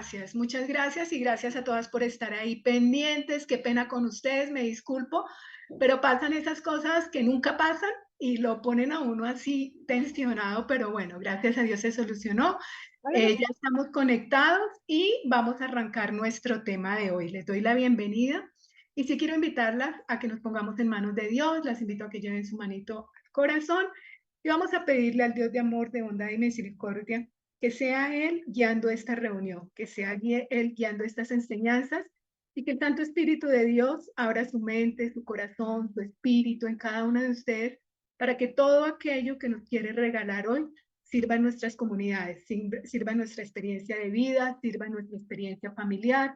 Gracias, muchas gracias y gracias a todas por estar ahí pendientes. Qué pena con ustedes, me disculpo, pero pasan esas cosas que nunca pasan y lo ponen a uno así tensionado, pero bueno, gracias a Dios se solucionó. Ya estamos conectados y vamos a arrancar nuestro tema de hoy. Les doy la bienvenida y sí quiero invitarlas a que nos pongamos en manos de Dios. Las invito a que lleven su manito al corazón y vamos a pedirle al Dios de amor, de bondad y misericordia que sea Él guiando esta reunión, que sea Él guiando estas enseñanzas y que el Santo Espíritu de Dios abra su mente, su corazón, su espíritu en cada una de ustedes para que todo aquello que nos quiere regalar hoy sirva en nuestras comunidades, sirva en nuestra experiencia de vida, sirva en nuestra experiencia familiar,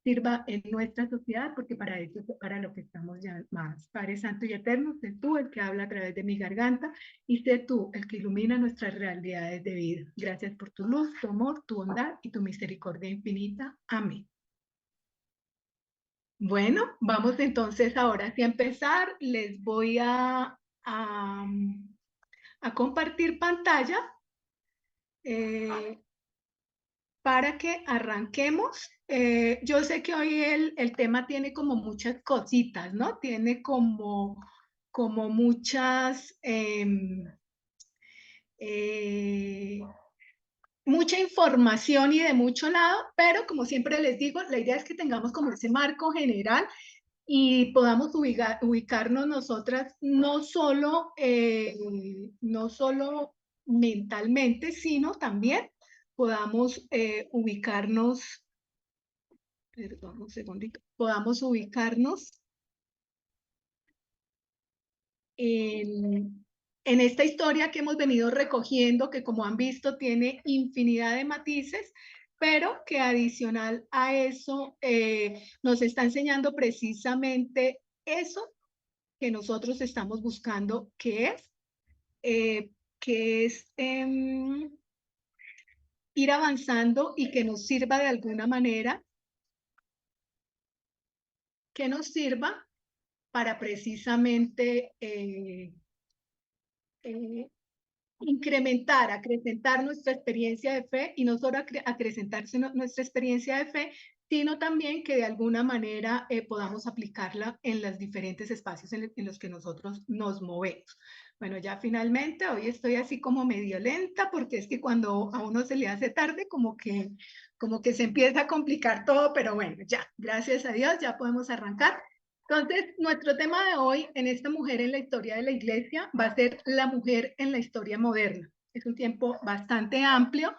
sirva en nuestra sociedad, porque para eso es para lo que estamos llamados. Padre Santo y Eterno, sé tú el que habla a través de mi garganta y sé tú el que ilumina nuestras realidades de vida. Gracias por tu luz, tu amor, tu bondad y tu misericordia infinita. Amén. Bueno, vamos entonces ahora sí a empezar. Les voy a compartir pantalla eh, para que arranquemos. Yo sé que hoy el tema tiene como muchas cositas, ¿no? Tiene como muchas... eh, mucha información y de mucho lado, pero como siempre les digo, la idea es que tengamos como ese marco general y podamos ubicarnos nosotras no solo mentalmente, sino también podamos ubicarnos, perdón, un segundito, podamos ubicarnos en esta historia que hemos venido recogiendo, que como han visto tiene infinidad de matices, pero que adicional a eso nos está enseñando precisamente eso que nosotros estamos buscando, que es ir avanzando y que nos sirva de alguna manera, que nos sirva para precisamente eh, incrementar, acrecentar nuestra experiencia de fe y no solo acrecentar nuestra experiencia de fe, sino también que de alguna manera podamos aplicarla en los diferentes espacios en los que nosotros nos movemos. Bueno, ya finalmente hoy estoy así como medio lenta porque es que cuando a uno se le hace tarde como que se empieza a complicar todo, pero bueno, ya, gracias a Dios, ya podemos arrancar. Entonces, nuestro tema de hoy en esta mujer en la historia de la iglesia va a ser la mujer en la historia moderna. Es un tiempo bastante amplio.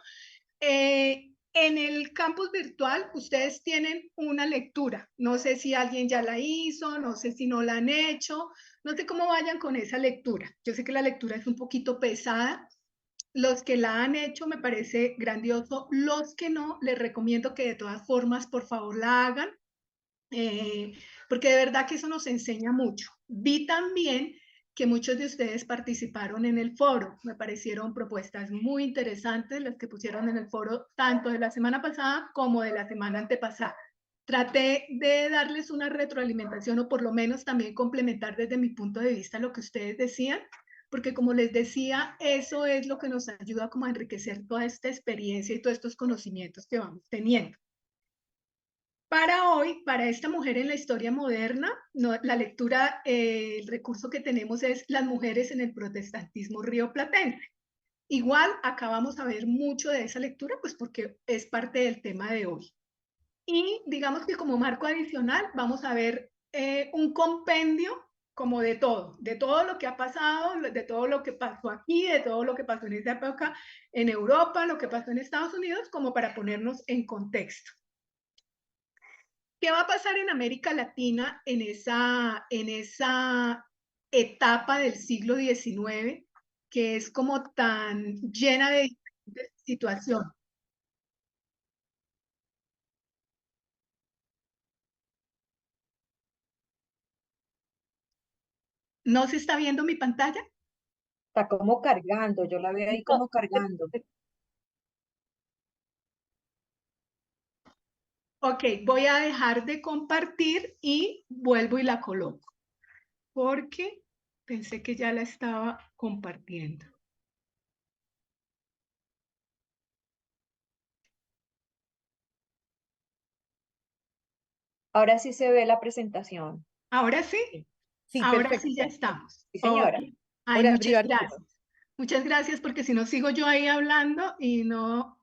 En el campus virtual, ustedes tienen una lectura. No sé si alguien ya la hizo, no sé si no la han hecho, no sé cómo vayan con esa lectura. Yo sé que la lectura es un poquito pesada. Los que la han hecho me parece grandioso. Los que no, les recomiendo que de todas formas, por favor, la hagan porque de verdad que eso nos enseña mucho. Vi también que muchos de ustedes participaron en el foro. Me parecieron propuestas muy interesantes las que pusieron en el foro, tanto de la semana pasada como de la semana antepasada. Traté de darles una retroalimentación o por lo menos también complementar desde mi punto de vista lo que ustedes decían, porque como les decía, eso es lo que nos ayuda como a enriquecer toda esta experiencia y todos estos conocimientos que vamos teniendo. Para hoy, para esta mujer en la historia moderna, la lectura, el recurso que tenemos es Las mujeres en el protestantismo rioplatense. Igual, acá vamos a ver mucho de esa lectura, pues porque es parte del tema de hoy. Y digamos que como marco adicional, vamos a ver un compendio como de todo lo que ha pasado, de todo lo que pasó aquí, de todo lo que pasó en esa época en Europa, lo que pasó en Estados Unidos, como para ponernos en contexto. ¿Qué va a pasar en América Latina en esa etapa del siglo XIX que es como tan llena de situaciones? ¿No se está viendo mi pantalla? Está como cargando, yo la veo ahí No. como cargando. Ok, voy a dejar de compartir y vuelvo y la coloco, porque pensé que ya la estaba compartiendo. Ahora sí se ve la presentación. Ahora sí, Sí, sí, ahora sí ya perfecto. estamos. Sí, Ok. señora. Ay, Ahora muchas abrió archivo. gracias. Muchas gracias porque si no sigo yo ahí hablando y no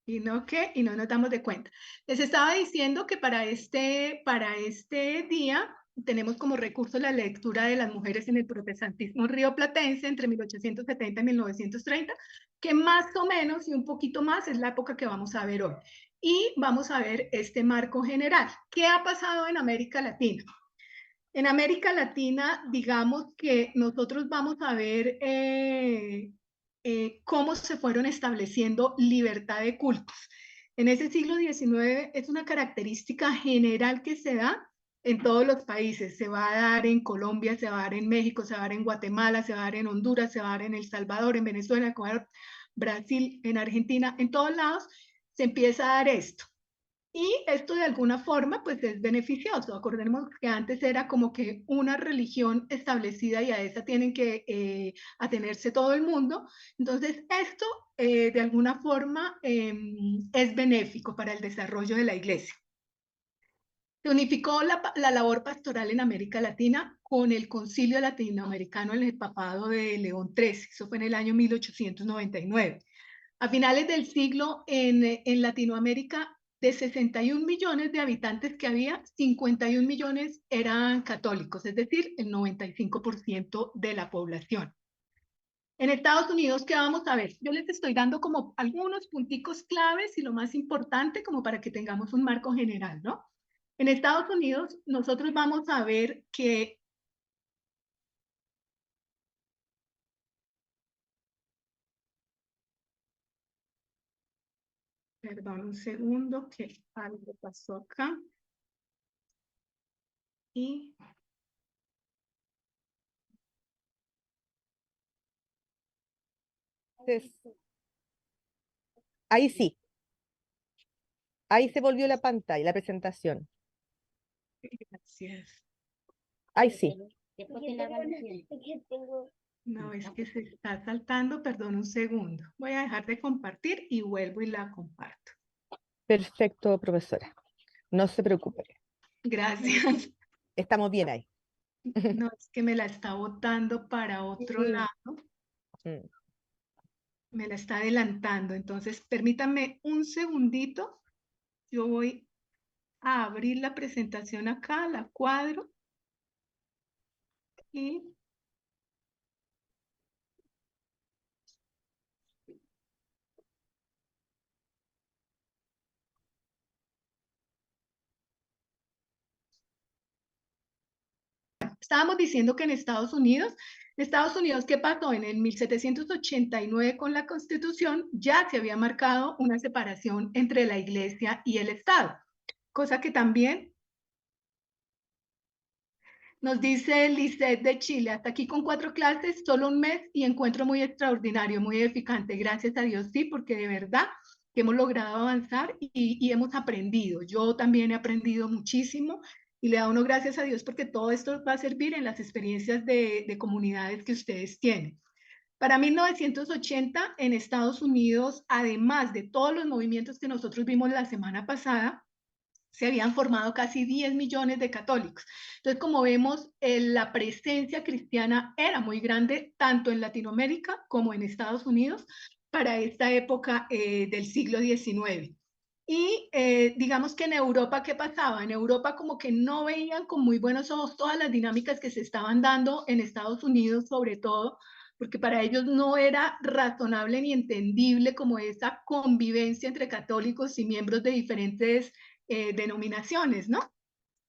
nos damos de cuenta. Les estaba diciendo que para este día tenemos como recurso la lectura de las mujeres en el protestantismo rioplatense entre 1870 y 1930, que más o menos y un poquito más es la época que vamos a ver hoy. Y vamos a ver este marco general. ¿Qué ha pasado en América Latina? En América Latina, digamos que nosotros vamos a ver cómo se fueron estableciendo libertad de cultos. En ese siglo XIX es una característica general que se da en todos los países. Se va a dar en Colombia, se va a dar en México, se va a dar en Guatemala, se va a dar en Honduras, se va a dar en El Salvador, en Venezuela, en Ecuador, Brasil, en Argentina, en todos lados se empieza a dar esto. Y esto de alguna forma pues es beneficioso. Acordemos que antes era como que una religión establecida y a esa tienen que atenerse todo el mundo. Entonces esto de alguna forma es benéfico para el desarrollo de la iglesia. Se unificó la labor pastoral en América Latina con el Concilio Latinoamericano en el Papado de León XIII. Eso fue en el año 1899. A finales del siglo en Latinoamérica, de 61 millones de habitantes que había, 51 millones eran católicos, es decir, el 95% de la población. En Estados Unidos, ¿qué vamos a ver? Yo les estoy dando como algunos punticos claves y lo más importante como para que tengamos un marco general, ¿no? En Estados Unidos, nosotros vamos a ver que perdón, un segundo, que algo pasó acá. Y Entonces, ahí sí, ahí se volvió la pantalla, la presentación. gracias. Ahí sí. No, es que se está saltando, perdón un segundo. Voy a dejar de compartir y vuelvo y la comparto. Perfecto, profesora. No se preocupe. Gracias. Estamos bien ahí. No, es que me la está botando para otro Sí. lado, Mm. me la está adelantando. Entonces, permítanme un segundito. Yo voy a abrir la presentación acá, la cuadro y estábamos diciendo que en Estados Unidos, ¿qué pasó? En el 1789 con la Constitución ya se había marcado una separación entre la Iglesia y el Estado, cosa que también nos dice Lisette de Chile, hasta aquí con 4 clases, solo un mes y encuentro muy extraordinario, muy edificante. Gracias a Dios, sí, porque de verdad que hemos logrado avanzar y hemos aprendido. Yo también he aprendido muchísimo y le da uno gracias a Dios porque todo esto va a servir en las experiencias de comunidades que ustedes tienen. Para 1980 en Estados Unidos, además de todos los movimientos que nosotros vimos la semana pasada, se habían formado casi 10 millones de católicos. Entonces, como vemos, la presencia cristiana era muy grande, tanto en Latinoamérica como en Estados Unidos, para esta época del siglo XIX. Y digamos que en Europa, ¿qué pasaba? En Europa como que no veían con muy buenos ojos todas las dinámicas que se estaban dando en Estados Unidos, sobre todo, porque para ellos no era razonable ni entendible como esa convivencia entre católicos y miembros de diferentes denominaciones, ¿no?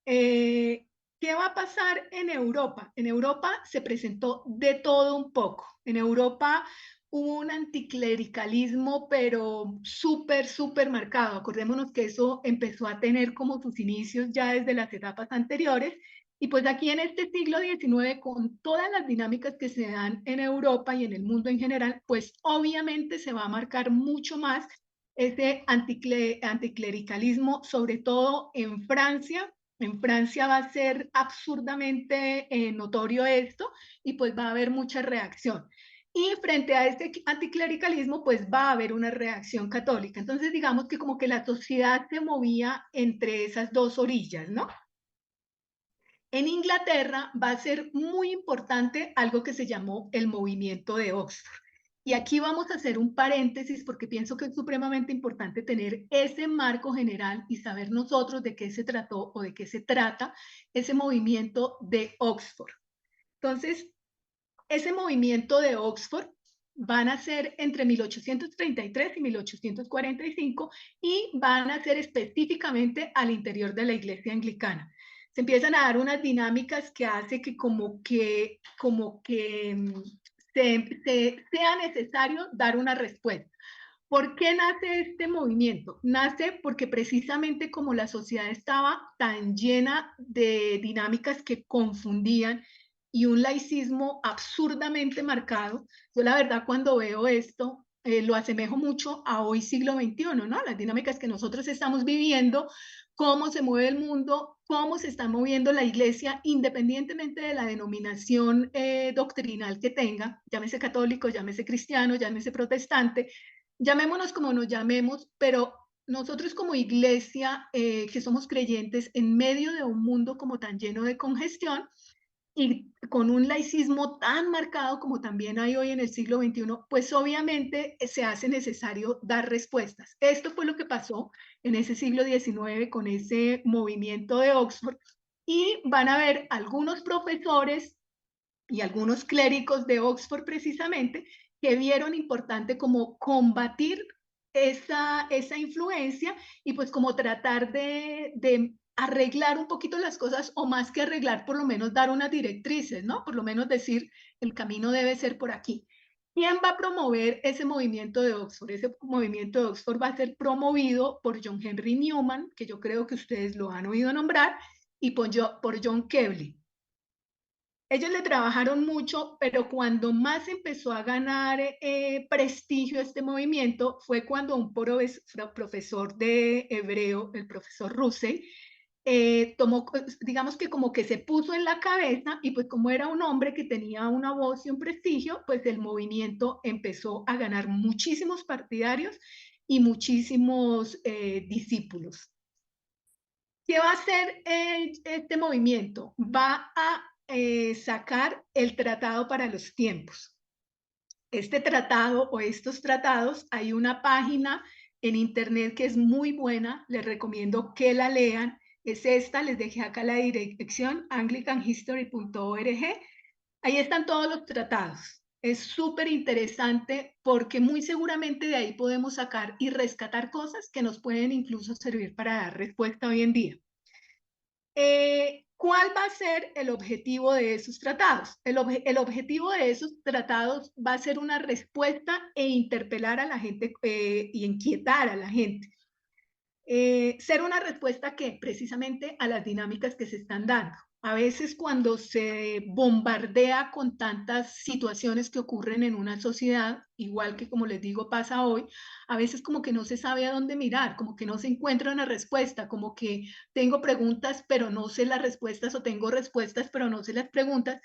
¿Qué va a pasar en Europa? En Europa se presentó de todo un poco. En Europa hubo un anticlericalismo, pero súper, súper marcado. Acordémonos que eso empezó a tener como sus inicios ya desde las etapas anteriores. Y pues aquí en este siglo XIX, con todas las dinámicas que se dan en Europa y en el mundo en general, pues obviamente se va a marcar mucho más ese anticlericalismo, sobre todo en Francia. En Francia va a ser absurdamente notorio esto y pues va a haber mucha reacción. Y frente a este anticlericalismo, pues va a haber una reacción católica. Entonces, digamos que como que la sociedad se movía entre esas dos orillas, ¿no? En Inglaterra va a ser muy importante algo que se llamó el movimiento de Oxford. Y aquí vamos a hacer un paréntesis porque pienso que es supremamente importante tener ese marco general y saber nosotros de qué se trató o de qué se trata ese movimiento de Oxford. Entonces, ese movimiento de Oxford van a ser entre 1833 y 1845 y van a ser específicamente al interior de la iglesia anglicana. Se empiezan a dar unas dinámicas que hace que sea necesario dar una respuesta. ¿Por qué nace este movimiento? Nace porque precisamente como la sociedad estaba tan llena de dinámicas que confundían y un laicismo absurdamente marcado, yo la verdad cuando veo esto lo asemejo mucho a hoy siglo XXI, ¿no? Las dinámicas que nosotros estamos viviendo, cómo se mueve el mundo, cómo se está moviendo la iglesia, independientemente de la denominación doctrinal que tenga, llámese católico, llámese cristiano, llámese protestante, llamémonos como nos llamemos, pero nosotros como iglesia que somos creyentes en medio de un mundo como tan lleno de congestión y con un laicismo tan marcado como también hay hoy en el siglo XXI, pues obviamente se hace necesario dar respuestas. Esto fue lo que pasó en ese siglo XIX con ese movimiento de Oxford y van a ver algunos profesores y algunos clérigos de Oxford precisamente que vieron importante como combatir esa influencia y pues como tratar de arreglar un poquito las cosas o más que arreglar, por lo menos dar unas directrices, ¿no? Por lo menos decir, el camino debe ser por aquí. ¿Quién va a promover ese movimiento de Oxford? Ese movimiento de Oxford va a ser promovido por John Henry Newman, que yo creo que ustedes lo han oído nombrar, y por John Keble. Ellos le trabajaron mucho, pero cuando más empezó a ganar prestigio este movimiento fue cuando un profesor de hebreo, el profesor Russell, tomó, digamos que como que se puso en la cabeza y pues como era un hombre que tenía una voz y un prestigio, pues el movimiento empezó a ganar muchísimos partidarios y muchísimos discípulos. ¿Qué va a hacer este movimiento? Va a sacar el Tratado para los Tiempos. Este tratado o estos tratados, hay una página en internet que es muy buena, les recomiendo que la lean. Es esta, les dejé acá la dirección, anglicanhistory.org. Ahí están todos los tratados. Es súper interesante porque muy seguramente de ahí podemos sacar y rescatar cosas que nos pueden incluso servir para dar respuesta hoy en día. ¿Cuál va a ser el objetivo de esos tratados? El objetivo de esos tratados va a ser una respuesta e interpelar a la gente y inquietar a la gente. Ser una respuesta que precisamente a las dinámicas que se están dando. A veces cuando se bombardea con tantas situaciones que ocurren en una sociedad, igual que como les digo pasa hoy, a veces como que no se sabe a dónde mirar, como que no se encuentra una respuesta, como que tengo preguntas pero no sé las respuestas o tengo respuestas pero no sé las preguntas.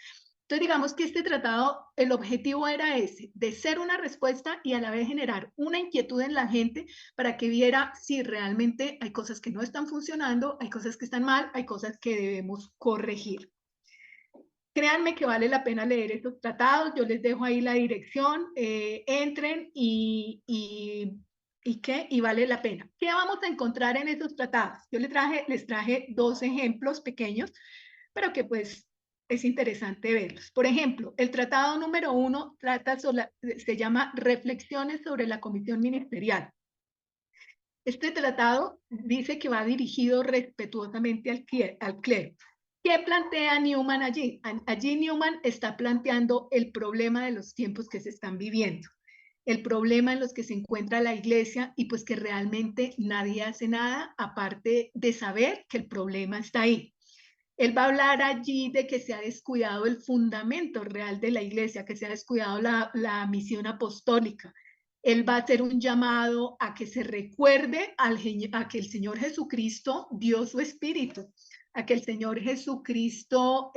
Entonces, digamos que este tratado, el objetivo era ese, de ser una respuesta y a la vez generar una inquietud en la gente para que viera si realmente hay cosas que no están funcionando, hay cosas que están mal, hay cosas que debemos corregir. Créanme que vale la pena leer estos tratados, yo les dejo ahí la dirección, entren y vale la pena. ¿Qué vamos a encontrar en esos tratados? Yo les traje dos ejemplos pequeños, pero que pues es interesante verlos. Por ejemplo, el tratado número 1 se llama Reflexiones sobre la Comisión Ministerial. Este tratado dice que va dirigido respetuosamente al clero. ¿Qué plantea Newman allí? Allí Newman está planteando el problema de los tiempos que se están viviendo, el problema en los que se encuentra la iglesia y pues que realmente nadie hace nada aparte de saber que el problema está ahí. Él va a hablar allí de que se ha descuidado el fundamento real de la iglesia, que se ha descuidado la misión apostólica. Él va a hacer un llamado a que se recuerde a que el Señor Jesucristo dio su espíritu, a que el Señor Jesucristo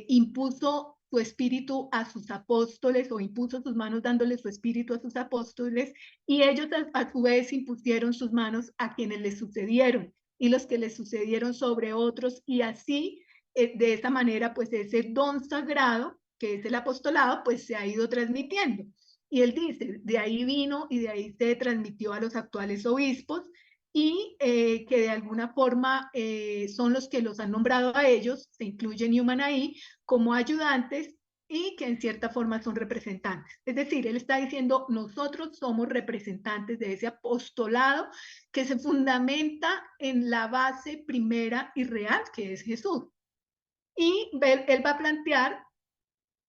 impuso su espíritu a sus apóstoles, o impuso sus manos dándole su espíritu a sus apóstoles, y ellos a su vez impusieron sus manos a quienes les sucedieron, y los que les sucedieron sobre otros, y así, de esa manera, pues ese don sagrado, que es el apostolado, pues se ha ido transmitiendo. Y él dice, de ahí vino y de ahí se transmitió a los actuales obispos, y que de alguna forma son los que los han nombrado a ellos, se incluye Newman ahí, como ayudantes, y que en cierta forma son representantes. Es decir, él está diciendo, nosotros somos representantes de ese apostolado que se fundamenta en la base primera y real, que es Jesús. Y él va a plantear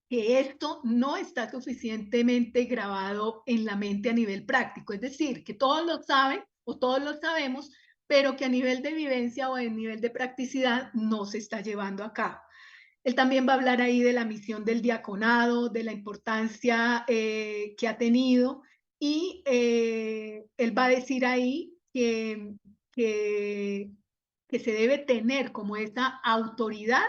que esto no está suficientemente grabado en la mente a nivel práctico, es decir, que todos lo saben o todos lo sabemos, pero que a nivel de vivencia o a nivel de practicidad no se está llevando a cabo. Él también va a hablar ahí de la misión del diaconado, de la importancia que ha tenido, y él va a decir ahí que se debe tener como esa autoridad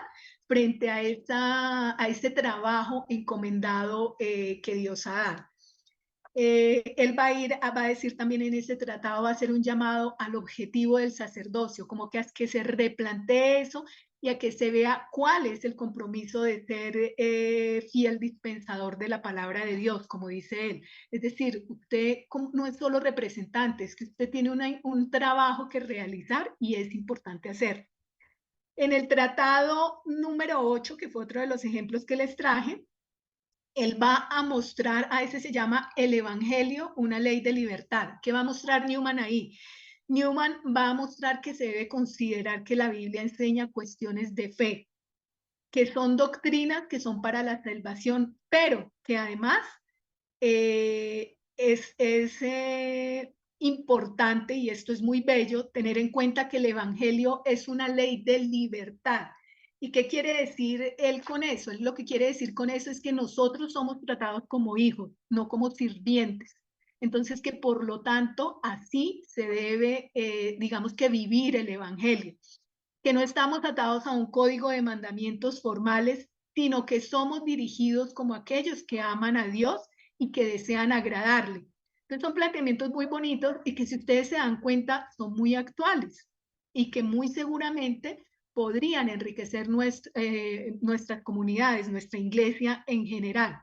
frente a ese trabajo encomendado que Dios ha dado. Él va a decir también en ese tratado, va a hacer un llamado al objetivo del sacerdocio, como que a que se replantee eso y a que se vea cuál es el compromiso de ser fiel dispensador de la palabra de Dios, como dice él. Es decir, usted no es solo representante, es que usted tiene un trabajo que realizar y es importante hacer. En el tratado número 8, que fue otro de los ejemplos que les traje, él va a mostrar, a ese se llama el Evangelio, una ley de libertad. ¿Qué va a mostrar Newman ahí? Newman va a mostrar que se debe considerar que la Biblia enseña cuestiones de fe, que son doctrinas que son para la salvación, pero que además es importante, y esto es muy bello, tener en cuenta que el Evangelio es una ley de libertad. ¿Y qué quiere decir él con eso? Él lo que quiere decir con eso es que nosotros somos tratados como hijos, no como sirvientes. Entonces, que por lo tanto, así se debe, digamos que vivir el Evangelio. Que no estamos atados a un código de mandamientos formales, sino que somos dirigidos como aquellos que aman a Dios y que desean agradarle. Entonces son planteamientos muy bonitos y que, si ustedes se dan cuenta, son muy actuales y que muy seguramente podrían enriquecer nuestras comunidades, nuestra iglesia en general.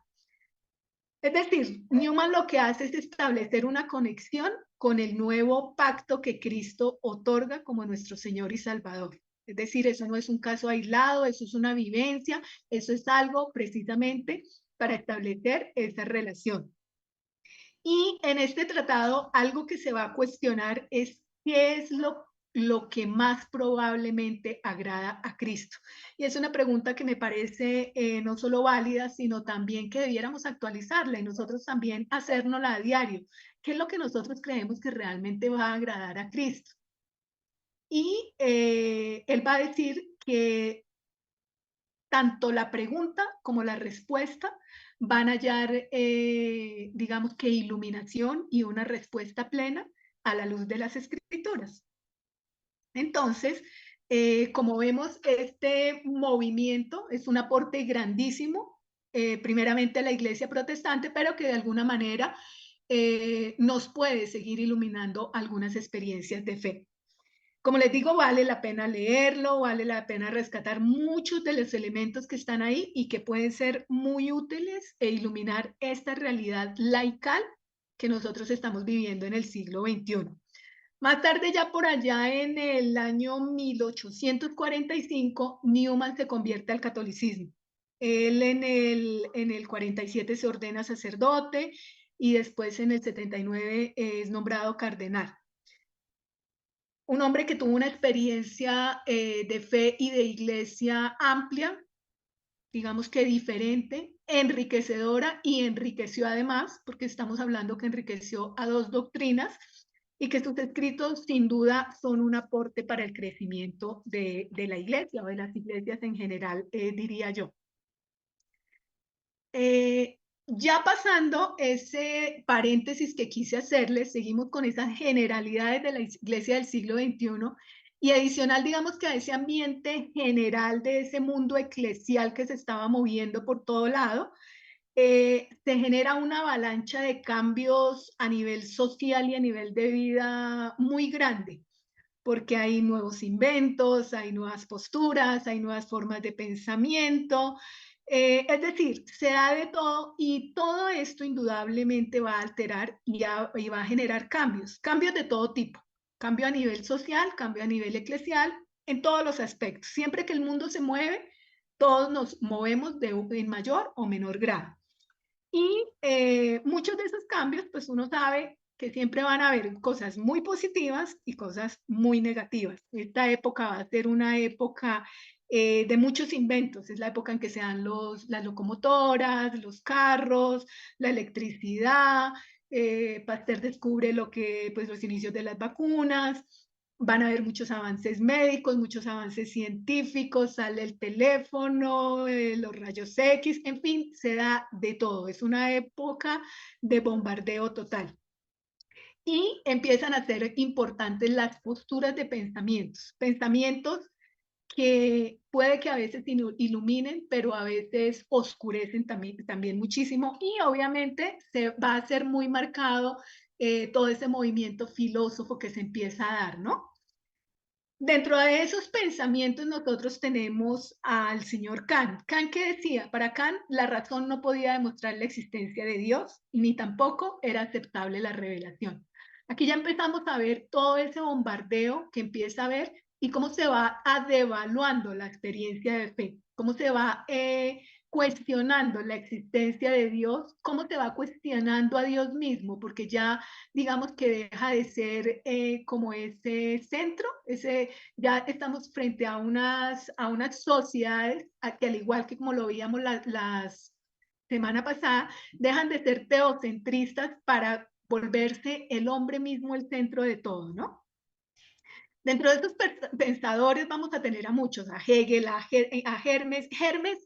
Es decir, Newman lo que hace es establecer una conexión con el nuevo pacto que Cristo otorga como nuestro Señor y Salvador. Es decir, eso no es un caso aislado, eso es una vivencia, eso es algo precisamente para establecer esa relación. Y en este tratado, algo que se va a cuestionar es qué es lo que más probablemente agrada a Cristo. Y es una pregunta que me parece no solo válida, sino también que debiéramos actualizarla y nosotros también hacérnosla a diario. ¿Qué es lo que nosotros creemos que realmente va a agradar a Cristo? Y él va a decir que tanto la pregunta como la respuesta van a hallar, digamos que iluminación y una respuesta plena a la luz de las escrituras. Entonces, como vemos, este movimiento es un aporte grandísimo, primeramente a la iglesia protestante, pero que de alguna manera nos puede seguir iluminando algunas experiencias de fe. Como les digo, vale la pena leerlo, vale la pena rescatar muchos de los elementos que están ahí y que pueden ser muy útiles e iluminar esta realidad laical que nosotros estamos viviendo en el siglo XXI. Más tarde, ya por allá en el año 1845, Newman se convierte al catolicismo. Él en el 47 se ordena sacerdote y después en el 79 es nombrado cardenal. Un hombre que tuvo una experiencia de fe y de iglesia amplia, digamos que diferente, enriquecedora, y enriqueció además, porque estamos hablando que enriqueció a dos doctrinas, y que sus escritos sin duda son un aporte para el crecimiento de la iglesia o de las iglesias en general, diría yo. Ya pasando ese paréntesis que quise hacerles, seguimos con esas generalidades de la iglesia del siglo XXI, Y adicional, digamos que a ese ambiente general de ese mundo eclesial que se estaba moviendo por todo lado, se genera una avalancha de cambios a nivel social y a nivel de vida muy grande, porque hay nuevos inventos, hay nuevas posturas, hay nuevas formas de pensamiento. Es decir, se da de todo y todo esto indudablemente va a alterar y va a generar cambios, cambios de todo tipo, cambio a nivel social, cambio a nivel eclesial, en todos los aspectos. Siempre que el mundo se mueve, todos nos movemos en mayor o menor grado. Y muchos de esos cambios, pues uno sabe que siempre van a haber cosas muy positivas y cosas muy negativas. Esta época va a ser una época de muchos inventos. Es la época en que se dan las locomotoras, los carros, la electricidad. Pasteur descubre pues, los inicios de las vacunas. Van a haber muchos avances médicos, muchos avances científicos, sale el teléfono, los rayos X, en fin, se da de todo. Es una época de bombardeo total. Y empiezan a ser importantes las posturas de pensamientos, pensamientos que puede que a veces iluminen, pero a veces oscurecen también muchísimo. Y obviamente se va a ser muy marcado todo ese movimiento filósofo que se empieza a dar, ¿no? Dentro de esos pensamientos nosotros tenemos al señor Kant. Kant, ¿qué decía? Para Kant la razón no podía demostrar la existencia de Dios, ni tampoco era aceptable la revelación. Aquí ya empezamos a ver todo ese bombardeo que empieza a ver y cómo se va devaluando la experiencia de fe, cómo se va cuestionando la existencia de Dios, cómo se va cuestionando a Dios mismo, porque ya digamos que deja de ser como ese centro, ya estamos frente a unas sociedades que al igual que como lo veíamos las semana pasada, dejan de ser teocentristas para volverse el hombre mismo el centro de todo, ¿no? Dentro de estos pensadores vamos a tener a muchos, a Hegel, a Hermes. Hermes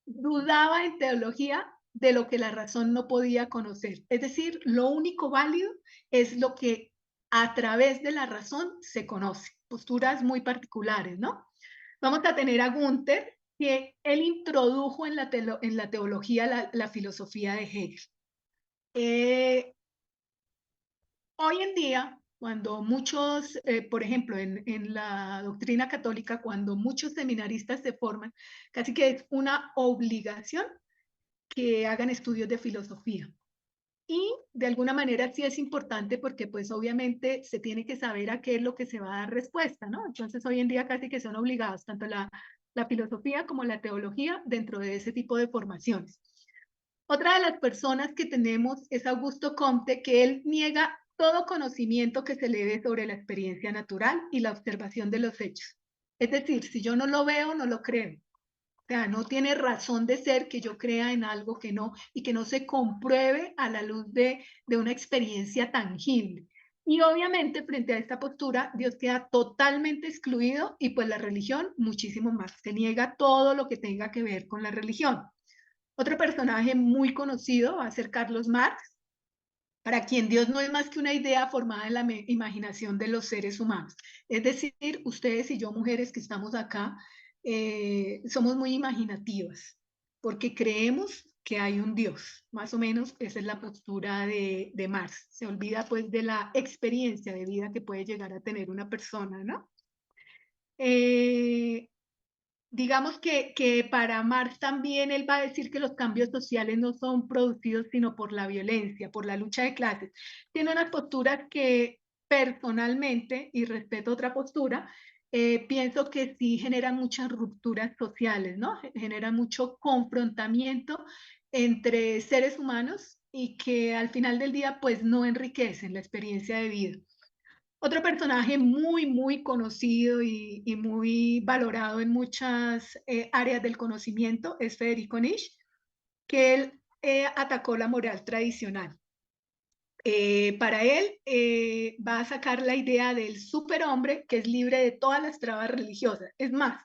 dudaba en teología de lo que la razón no podía conocer. Es decir, lo único válido es lo que a través de la razón se conoce. Posturas muy particulares, ¿no? Vamos a tener a Gunther, que él introdujo en la teología la filosofía de Hegel. Hoy en día, cuando muchos, por ejemplo, en la doctrina católica, cuando muchos seminaristas se forman, casi que es una obligación que hagan estudios de filosofía. Y de alguna manera sí es importante porque pues obviamente se tiene que saber a qué es lo que se va a dar respuesta, ¿no? Entonces hoy en día casi que son obligados tanto la filosofía como la teología dentro de ese tipo de formaciones. Otra de las personas que tenemos es Augusto Comte, que él niega todo conocimiento que se le dé sobre la experiencia natural y la observación de los hechos. Es decir, si yo no lo veo, no lo creo. O sea, no tiene razón de ser que yo crea en algo que no y que no se compruebe a la luz de una experiencia tangible. Y obviamente frente a esta postura, Dios queda totalmente excluido y pues la religión muchísimo más. Se niega todo lo que tenga que ver con la religión. Otro personaje muy conocido va a ser Carlos Marx, para quien Dios no es más que una idea formada en la imaginación de los seres humanos. Es decir, ustedes y yo, mujeres que estamos acá, somos muy imaginativas, porque creemos que hay un Dios. Más o menos esa es la postura de Marx. Se olvida pues de la experiencia de vida que puede llegar a tener una persona, ¿no? Digamos que para Marx también él va a decir que los cambios sociales no son producidos sino por la violencia, por la lucha de clases. Tiene unas posturas que personalmente, y respeto otra postura, pienso que sí generan muchas rupturas sociales, ¿no? Generan mucho confrontamiento entre seres humanos y que al final del día pues no enriquecen la experiencia de vida. Otro personaje muy conocido y muy valorado en muchas áreas del conocimiento es Federico Nietzsche, que él atacó la moral tradicional. Para él va a sacar la idea del superhombre que es libre de todas las trabas religiosas. Es más,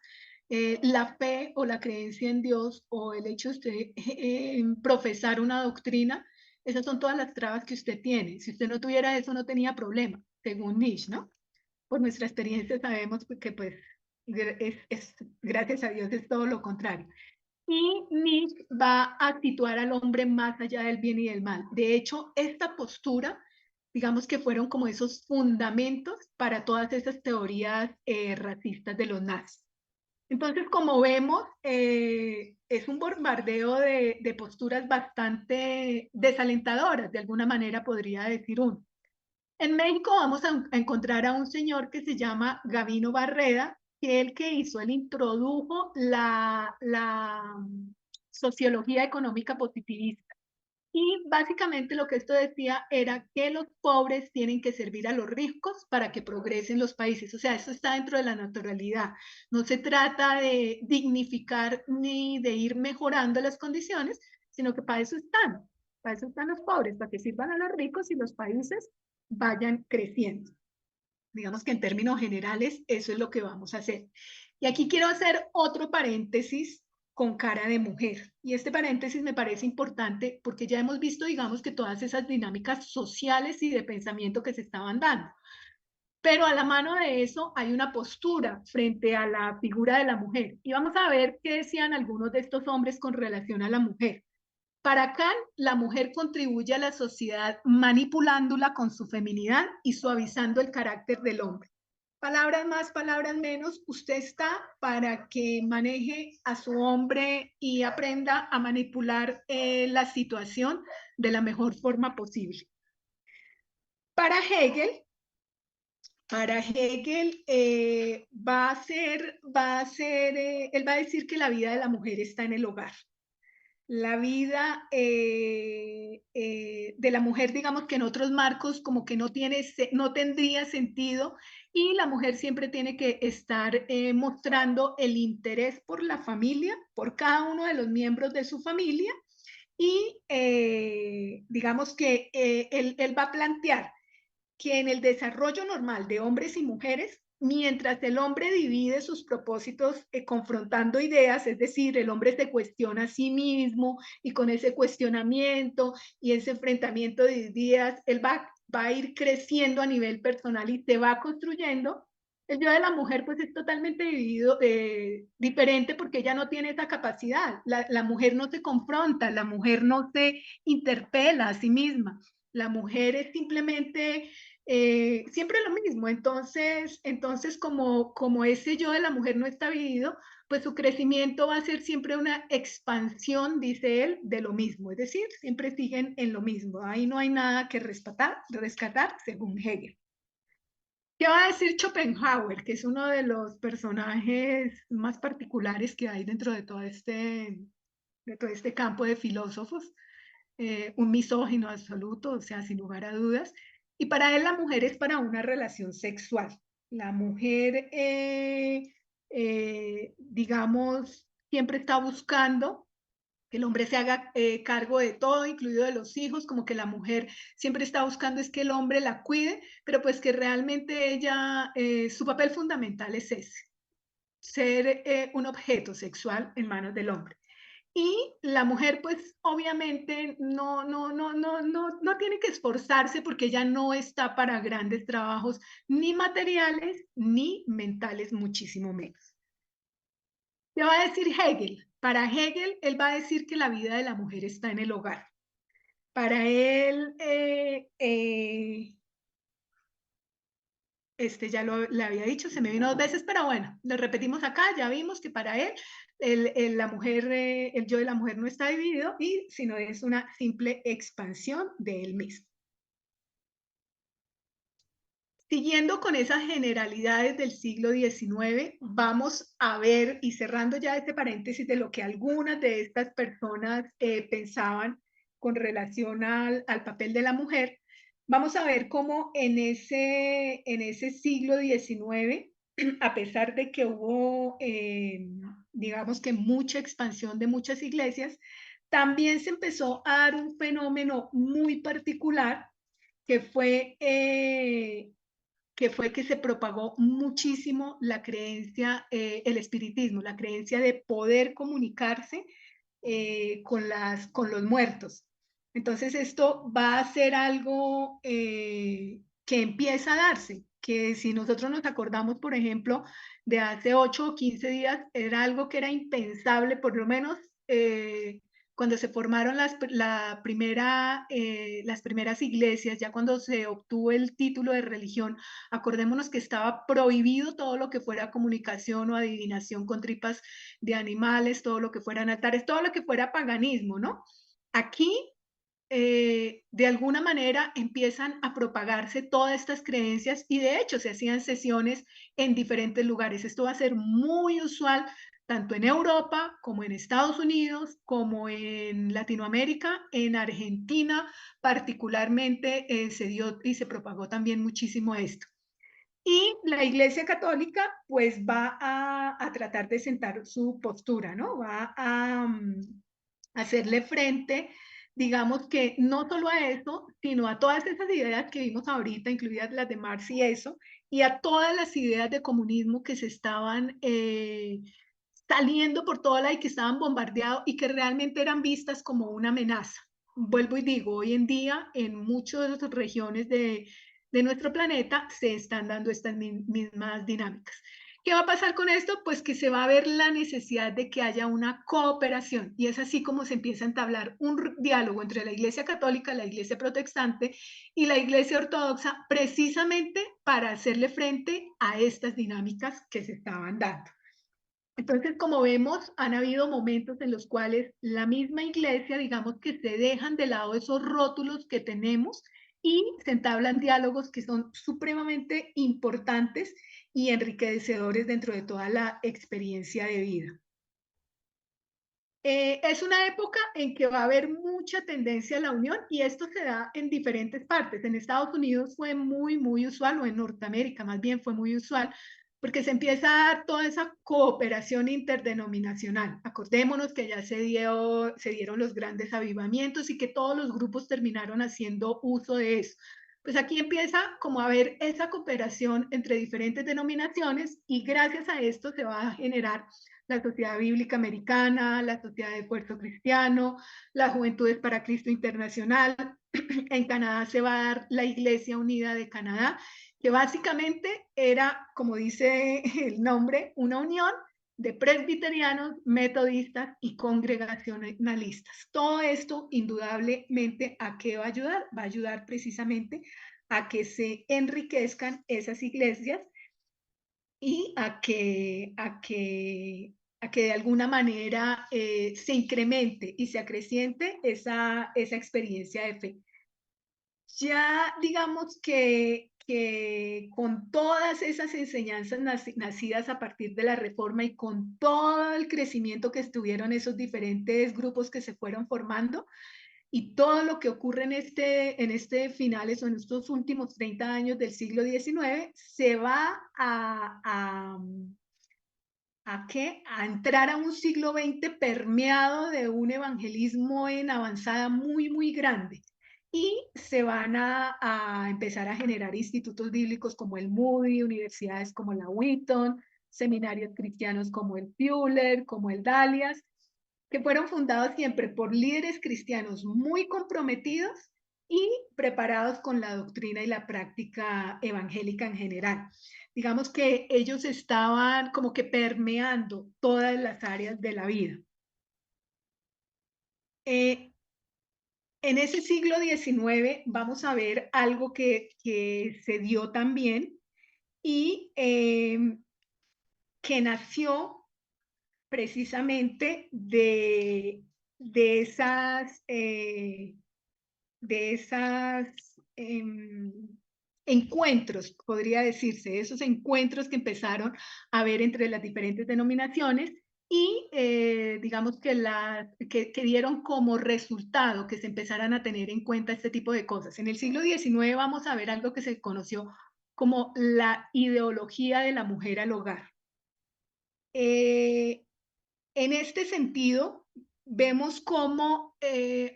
la fe o la creencia en Dios o el hecho de usted profesar una doctrina, esas son todas las trabas que usted tiene. Si usted no tuviera eso, no tenía problema, según Nietzsche, ¿no? por nuestra experiencia sabemos que pues gracias a Dios es todo lo contrario. Y Nietzsche va a situar al hombre más allá del bien y del mal. De hecho, esta postura, digamos que fueron como esos fundamentos para todas esas teorías racistas de los nazis. Entonces, como vemos, es un bombardeo de posturas bastante desalentadoras, de alguna manera podría decir uno. En México vamos a encontrar a un señor que se llama Gavino Barreda, que el que hizo, él introdujo la sociología económica positivista. Y básicamente lo que esto decía era que los pobres tienen que servir a los ricos para que progresen los países. O sea, eso está dentro de la naturalidad. No se trata de dignificar ni de ir mejorando las condiciones, sino que para eso están. Para eso están los pobres, para que sirvan a los ricos y los países vayan creciendo. Digamos que en términos generales, eso es lo que vamos a hacer. Y aquí quiero hacer otro paréntesis con cara de mujer. Y este paréntesis me parece importante porque ya hemos visto, digamos, que todas esas dinámicas sociales y de pensamiento que se estaban dando. Pero a la mano de eso hay una postura frente a la figura de la mujer. Y vamos a ver qué decían algunos de estos hombres con relación a la mujer. Para Kant, la mujer contribuye a la sociedad manipulándola con su feminidad y suavizando el carácter del hombre. Palabras más, palabras menos, usted está para que maneje a su hombre y aprenda a manipular la situación de la mejor forma posible. Para Hegel, él va a decir que la vida de la mujer está en el hogar. La vida de la mujer, digamos que en otros marcos como que no tendría sentido, y la mujer siempre tiene que estar mostrando el interés por la familia, por cada uno de los miembros de su familia, y digamos que él va a plantear que en el desarrollo normal de hombres y mujeres, mientras el hombre divide sus propósitos confrontando ideas, es decir, el hombre se cuestiona a sí mismo y con ese cuestionamiento y ese enfrentamiento de ideas, él va a ir creciendo a nivel personal y se va construyendo. El yo de la mujer pues es totalmente dividido, diferente porque ella no tiene esa capacidad. La mujer no se confronta, la mujer no se interpela a sí misma. La mujer es simplemente siempre lo mismo. Entonces como ese yo de la mujer no está vivido, pues su crecimiento va a ser siempre una expansión, dice él, de lo mismo. Es decir, siempre siguen en lo mismo. Ahí no hay nada que rescatar según Hegel. ¿Qué va a decir Schopenhauer, que es uno de los personajes más particulares que hay dentro de todo este campo de filósofos? Un misógino absoluto, o sea, sin lugar a dudas. Y para él la mujer es para una relación sexual. La mujer, digamos, siempre está buscando que el hombre se haga cargo de todo, incluido de los hijos, como que la mujer siempre está buscando es que el hombre la cuide, pero pues que realmente ella, su papel fundamental es ese, ser un objeto sexual en manos del hombre. Y la mujer, pues, obviamente no tiene que esforzarse porque ella no está para grandes trabajos, ni materiales, ni mentales, muchísimo menos. ¿Qué va a decir Hegel? Para Hegel, él va a decir que la vida de la mujer está en el hogar. Para él, ya le había dicho, se me vino 2 veces, pero bueno, lo repetimos acá, ya vimos que para él la mujer, el yo de la mujer no está dividido, sino es una simple expansión de él mismo. Siguiendo con esas generalidades del siglo XIX, vamos a ver, y cerrando ya este paréntesis de lo que algunas de estas personas pensaban con relación al papel de la mujer, vamos a ver cómo en ese siglo XIX, a pesar de que hubo, digamos que mucha expansión de muchas iglesias, también se empezó a dar un fenómeno muy particular que fue que se propagó muchísimo la creencia, el espiritismo, la creencia de poder comunicarse con los muertos. Entonces esto va a ser algo que empieza a darse. que si nosotros nos acordamos, por ejemplo, de hace 8 o 15 días, era algo que era impensable, por lo menos cuando se formaron las primeras iglesias, ya cuando se obtuvo el título de religión, acordémonos que estaba prohibido todo lo que fuera comunicación o adivinación con tripas de animales, todo lo que fueran altares, todo lo que fuera paganismo, ¿no? Aquí de alguna manera empiezan a propagarse todas estas creencias y de hecho se hacían sesiones en diferentes lugares. Esto va a ser muy usual tanto en Europa como en Estados Unidos, como en Latinoamérica, en Argentina particularmente se dio y se propagó también muchísimo esto. Y la Iglesia Católica pues va a tratar de sentar su postura, ¿no? Va a hacerle frente, digamos que no solo a eso, sino a todas esas ideas que vimos ahorita, incluidas las de Marx y eso, y a todas las ideas de comunismo que se estaban saliendo por toda la y que estaban bombardeados y que realmente eran vistas como una amenaza. Vuelvo y digo, hoy en día en muchas regiones de nuestro planeta se están dando estas mismas dinámicas. ¿Qué va a pasar con esto? Pues que se va a ver la necesidad de que haya una cooperación y es así como se empieza a entablar un diálogo entre la Iglesia Católica, la Iglesia Protestante y la Iglesia Ortodoxa precisamente para hacerle frente a estas dinámicas que se estaban dando. Entonces, como vemos, han habido momentos en los cuales la misma iglesia, digamos que se dejan de lado esos rótulos que tenemos y se entablan diálogos que son supremamente importantes y enriquecedores dentro de toda la experiencia de vida. Es una época en que va a haber mucha tendencia a la unión y esto se da en diferentes partes. En Estados Unidos fue muy usual, o en Norteamérica más bien fue muy usual, porque se empieza a dar toda esa cooperación interdenominacional. Acordémonos que ya se dieron los grandes avivamientos y que todos los grupos terminaron haciendo uso de eso. Pues aquí empieza como a haber esa cooperación entre diferentes denominaciones y gracias a esto se va a generar la Sociedad Bíblica Americana, la Sociedad de Esfuerzo Cristiano, las Juventudes para Cristo Internacional. En Canadá se va a dar la Iglesia Unida de Canadá, que básicamente era, como dice el nombre, una unión de presbiterianos, metodistas y congregacionalistas. Todo esto indudablemente ¿a qué va a ayudar? Va a ayudar precisamente a que se enriquezcan esas iglesias y a que de alguna manera se incremente y se acreciente esa experiencia de fe. Ya digamos que con todas esas enseñanzas nacidas a partir de la reforma y con todo el crecimiento que estuvieron esos diferentes grupos que se fueron formando, y todo lo que ocurre en este finales o en estos últimos 30 años del siglo XIX se va a entrar a un siglo XX permeado de un evangelismo en avanzada muy grande. Y se van a empezar a generar institutos bíblicos como el Moody, universidades como la Wheaton, seminarios cristianos como el Fuller, como el Dalias, que fueron fundados siempre por líderes cristianos muy comprometidos y preparados con la doctrina y la práctica evangélica en general. Digamos que ellos estaban como que permeando todas las áreas de la vida. En ese siglo XIX vamos a ver algo que se dio también y que nació precisamente de esas encuentros, podría decirse, esos encuentros que empezaron a haber entre las diferentes denominaciones y digamos que dieron como resultado que se empezaran a tener en cuenta este tipo de cosas. En el siglo XIX vamos a ver algo que se conoció como la ideología de la mujer al hogar. En este sentido, vemos cómo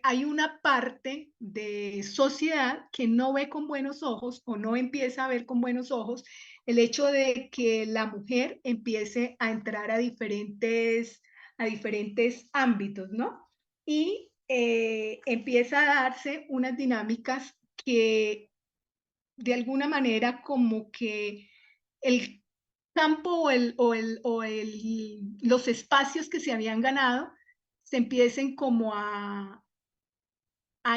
hay una parte de sociedad que no ve con buenos ojos o no empieza a ver con buenos ojos el hecho de que la mujer empiece a entrar a diferentes ámbitos, ¿no? Y empieza a darse unas dinámicas que de alguna manera como que el campo los espacios que se habían ganado se empiecen como a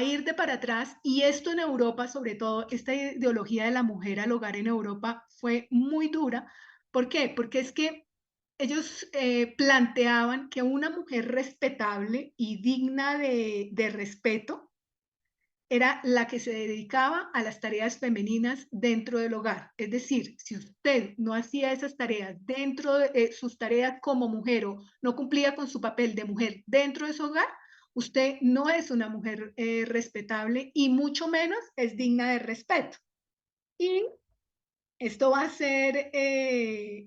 ir de para atrás, y esto en Europa, sobre todo, esta ideología de la mujer al hogar en Europa fue muy dura. ¿Por qué? Porque es que ellos planteaban que una mujer respetable y digna de respeto era la que se dedicaba a las tareas femeninas dentro del hogar. Es decir, si usted no hacía esas tareas dentro de sus tareas como mujer, o no cumplía con su papel de mujer dentro de su hogar, usted no es una mujer respetable, y mucho menos es digna de respeto. Y esto va a ser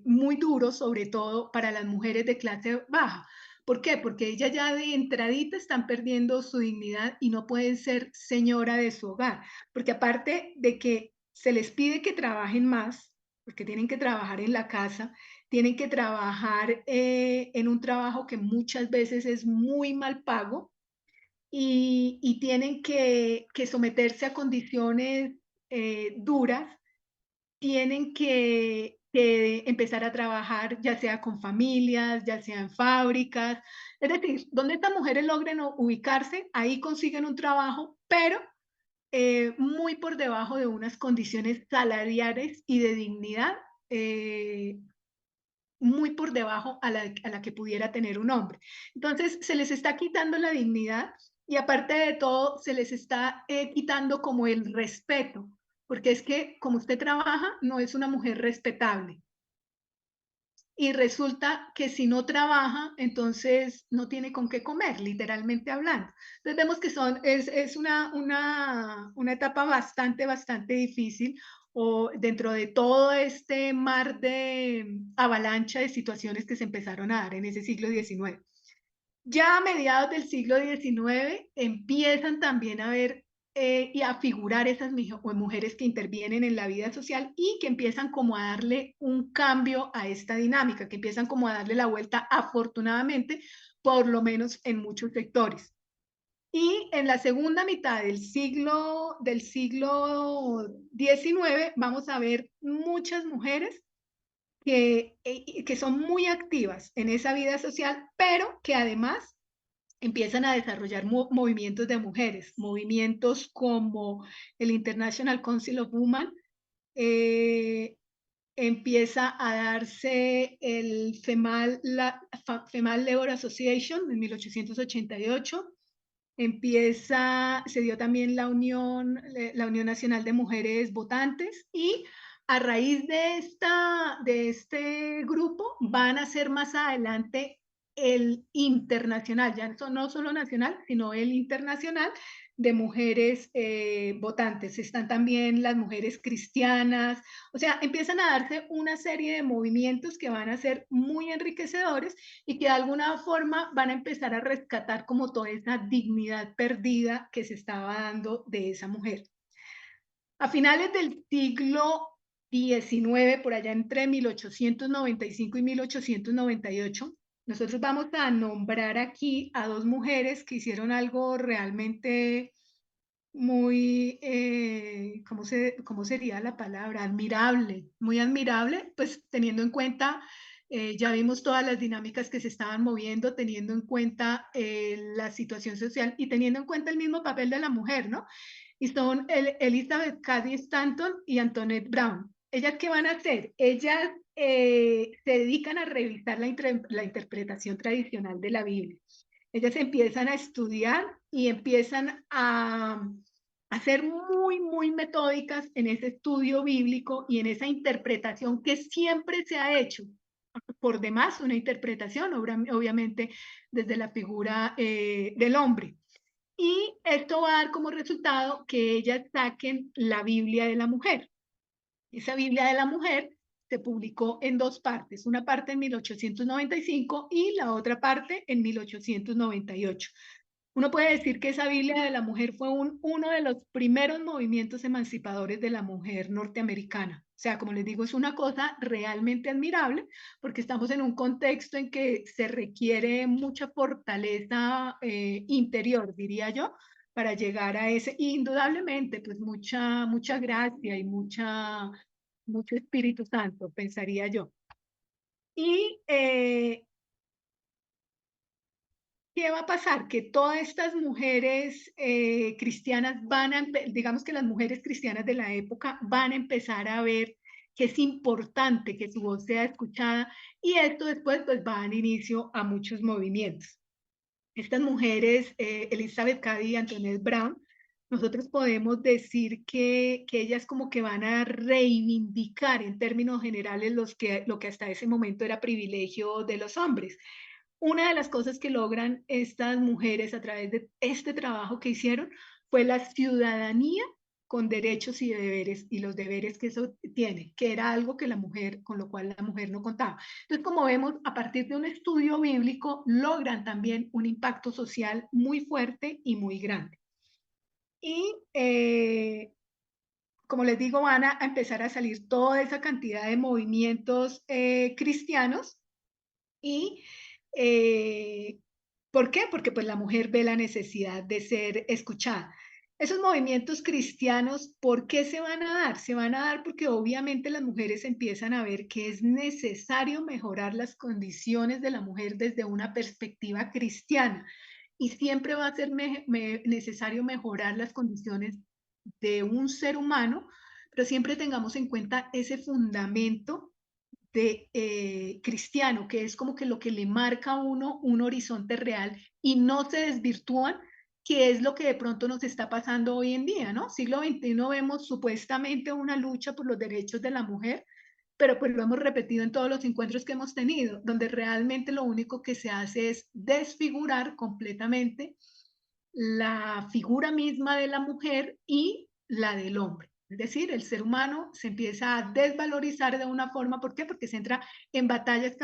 muy duro, sobre todo para las mujeres de clase baja. ¿Por qué? Porque ellas ya de entradita están perdiendo su dignidad y no pueden ser señora de su hogar. Porque aparte de que se les pide que trabajen más, porque tienen que trabajar en la casa, tienen que trabajar en un trabajo que muchas veces es muy mal pago, y tienen que someterse a condiciones duras, tienen que empezar a trabajar, ya sea con familias, ya sea en fábricas. Es decir, donde estas mujeres logren ubicarse, ahí consiguen un trabajo, pero muy por debajo de unas condiciones salariales y de dignidad, eh, muy por debajo a la que pudiera tener un hombre. Entonces, se les está quitando la dignidad, y aparte de todo, se les está quitando como el respeto, porque es que como usted trabaja, no es una mujer respetable. Y resulta que si no trabaja, entonces no tiene con qué comer, literalmente hablando. Entonces vemos que es una etapa bastante, bastante difícil, o dentro de todo este mar de avalancha de situaciones que se empezaron a dar en ese siglo XIX. Ya a mediados del siglo XIX empiezan también a ver y a figurar esas mujeres que intervienen en la vida social, y que empiezan como a darle un cambio a esta dinámica, que empiezan como a darle la vuelta, afortunadamente, por lo menos en muchos sectores. Y en la segunda mitad del siglo XIX vamos a ver muchas mujeres que son muy activas en esa vida social, pero que además empiezan a desarrollar movimientos de mujeres, movimientos como el International Council of Women. eh, Empieza a darse el Female Labor Association en 1888. Se dio también la Unión Nacional de Mujeres Votantes, y a raíz de este grupo van a ser más adelante el internacional, ya no solo nacional, sino el internacional de mujeres votantes. Están también las mujeres cristianas, o sea, empiezan a darse una serie de movimientos que van a ser muy enriquecedores, y que de alguna forma van a empezar a rescatar como toda esa dignidad perdida que se estaba dando de esa mujer. A finales del siglo XIX, por allá entre 1895 y 1898, nosotros vamos a nombrar aquí a dos mujeres que hicieron algo realmente muy, ¿cómo sería la palabra? Admirable, muy admirable, pues teniendo en cuenta, ya vimos todas las dinámicas que se estaban moviendo, teniendo en cuenta la situación social, y teniendo en cuenta el mismo papel de la mujer, ¿no? Y son Elizabeth Cady Stanton y Antoinette Brown. ¿Ellas qué van a hacer? Ellas se dedican a revisar la interpretación tradicional de la Biblia. Ellas empiezan a estudiar y empiezan a ser muy, muy metódicas en ese estudio bíblico y en esa interpretación que siempre se ha hecho. Por demás, una interpretación, obviamente, desde la figura del hombre. Y esto va a dar como resultado que ellas saquen la Biblia de la mujer. Esa Biblia de la mujer se publicó en dos partes, una parte en 1895 y la otra parte en 1898. Uno puede decir que esa Biblia de la mujer fue uno de los primeros movimientos emancipadores de la mujer norteamericana. O sea, como les digo, es una cosa realmente admirable, porque estamos en un contexto en que se requiere mucha fortaleza interior, diría yo, para llegar a ese, indudablemente, pues mucha gracia y mucho Espíritu Santo, pensaría yo. Y ¿qué va a pasar? Que todas estas mujeres cristianas digamos que las mujeres cristianas de la época van a empezar a ver que es importante que su voz sea escuchada, y esto después pues va a dar inicio a muchos movimientos. Estas mujeres, Elizabeth Cady y Antoinette Brown, nosotros podemos decir que ellas como que van a reivindicar en términos generales lo que hasta ese momento era privilegio de los hombres. Una de las cosas que logran estas mujeres a través de este trabajo que hicieron fue la ciudadanía con derechos y deberes, y los deberes que eso tiene, que era algo que con lo cual la mujer no contaba. Entonces, como vemos, a partir de un estudio bíblico, logran también un impacto social muy fuerte y muy grande. Y como les digo, van a empezar a salir toda esa cantidad de movimientos cristianos. Y ¿por qué? Porque pues la mujer ve la necesidad de ser escuchada. Esos movimientos cristianos, ¿por qué se van a dar? Se van a dar porque obviamente las mujeres empiezan a ver que es necesario mejorar las condiciones de la mujer desde una perspectiva cristiana. Y siempre va a ser necesario mejorar las condiciones de un ser humano, pero siempre tengamos en cuenta ese fundamento de cristiano, que es como que lo que le marca a uno un horizonte real y no se desvirtúan, que es lo que de pronto nos está pasando hoy en día, ¿no? Siglo XXI vemos supuestamente una lucha por los derechos de la mujer, pero pues lo hemos repetido en todos los encuentros que hemos tenido, donde realmente lo único que se hace es desfigurar completamente la figura misma de la mujer y la del hombre. Es decir, el ser humano se empieza a desvalorizar de una forma. ¿Por qué? Porque se entra en batallas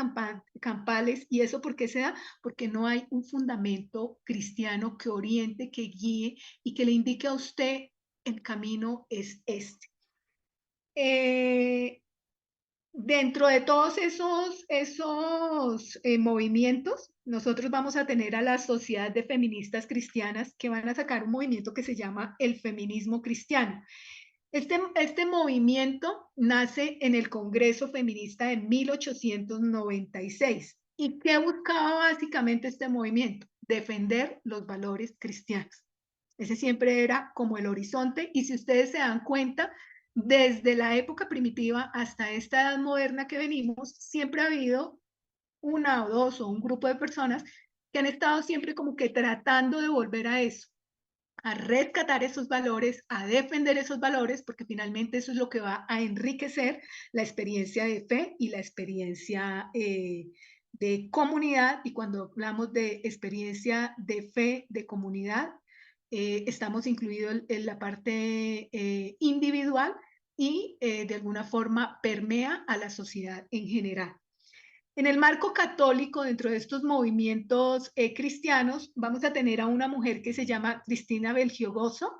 campales. ¿Y eso por qué se da? Porque no hay un fundamento cristiano que oriente, que guíe y que le indique a usted el camino es este. Dentro de todos esos movimientos, nosotros vamos a tener a la Sociedad de Feministas Cristianas, que van a sacar un movimiento que se llama el feminismo cristiano. Este movimiento nace en el Congreso Feminista de 1896. ¿Y qué buscaba básicamente este movimiento? Defender los valores cristianos. Ese siempre era como el horizonte, y si ustedes se dan cuenta, desde la época primitiva hasta esta edad moderna que venimos, siempre ha habido una o dos o un grupo de personas que han estado siempre como que tratando de volver a eso, a rescatar esos valores, a defender esos valores, porque finalmente eso es lo que va a enriquecer la experiencia de fe y la experiencia de comunidad. Y cuando hablamos de experiencia de fe, de comunidad, estamos incluidos en la parte individual y de alguna forma permea a la sociedad en general. En el marco católico, dentro de estos movimientos cristianos, vamos a tener a una mujer que se llama Cristina Belgiojoso,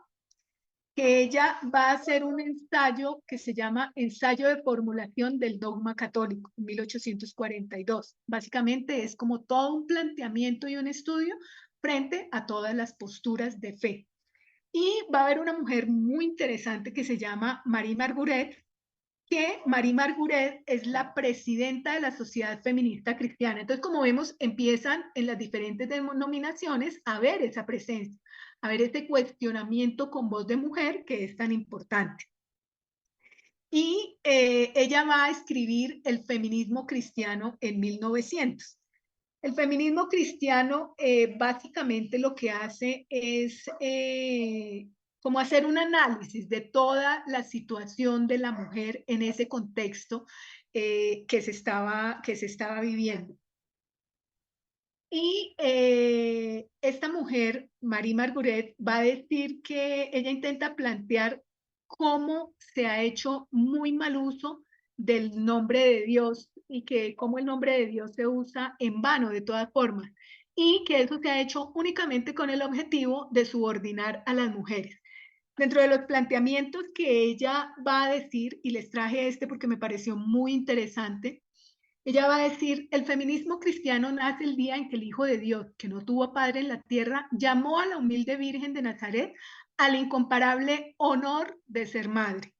que ella va a hacer un ensayo que se llama Ensayo de Formulación del Dogma Católico, en 1842. Básicamente es como todo un planteamiento y un estudio frente a todas las posturas de fe. Y va a haber una mujer muy interesante que se llama Marie Marguerite, que Marie Marguerite es la presidenta de la Sociedad Feminista Cristiana. Entonces, como vemos, empiezan en las diferentes denominaciones a ver esa presencia, a ver ese cuestionamiento con voz de mujer que es tan importante. Y ella va a escribir El feminismo cristiano en 1900. El feminismo cristiano básicamente lo que hace es como hacer un análisis de toda la situación de la mujer en ese contexto que se estaba viviendo. Y esta mujer, Marie Marguerite, va a decir que ella intenta plantear cómo se ha hecho muy mal uso del nombre de Dios, y que cómo el nombre de Dios se usa en vano de todas formas, y que eso se ha hecho únicamente con el objetivo de subordinar a las mujeres. Dentro de los planteamientos que ella va a decir, y les traje este porque me pareció muy interesante, Ella va a decir, el feminismo cristiano nace el día en que el Hijo de Dios, que no tuvo padre en la tierra, llamó a la humilde Virgen de Nazaret al incomparable honor de ser madre.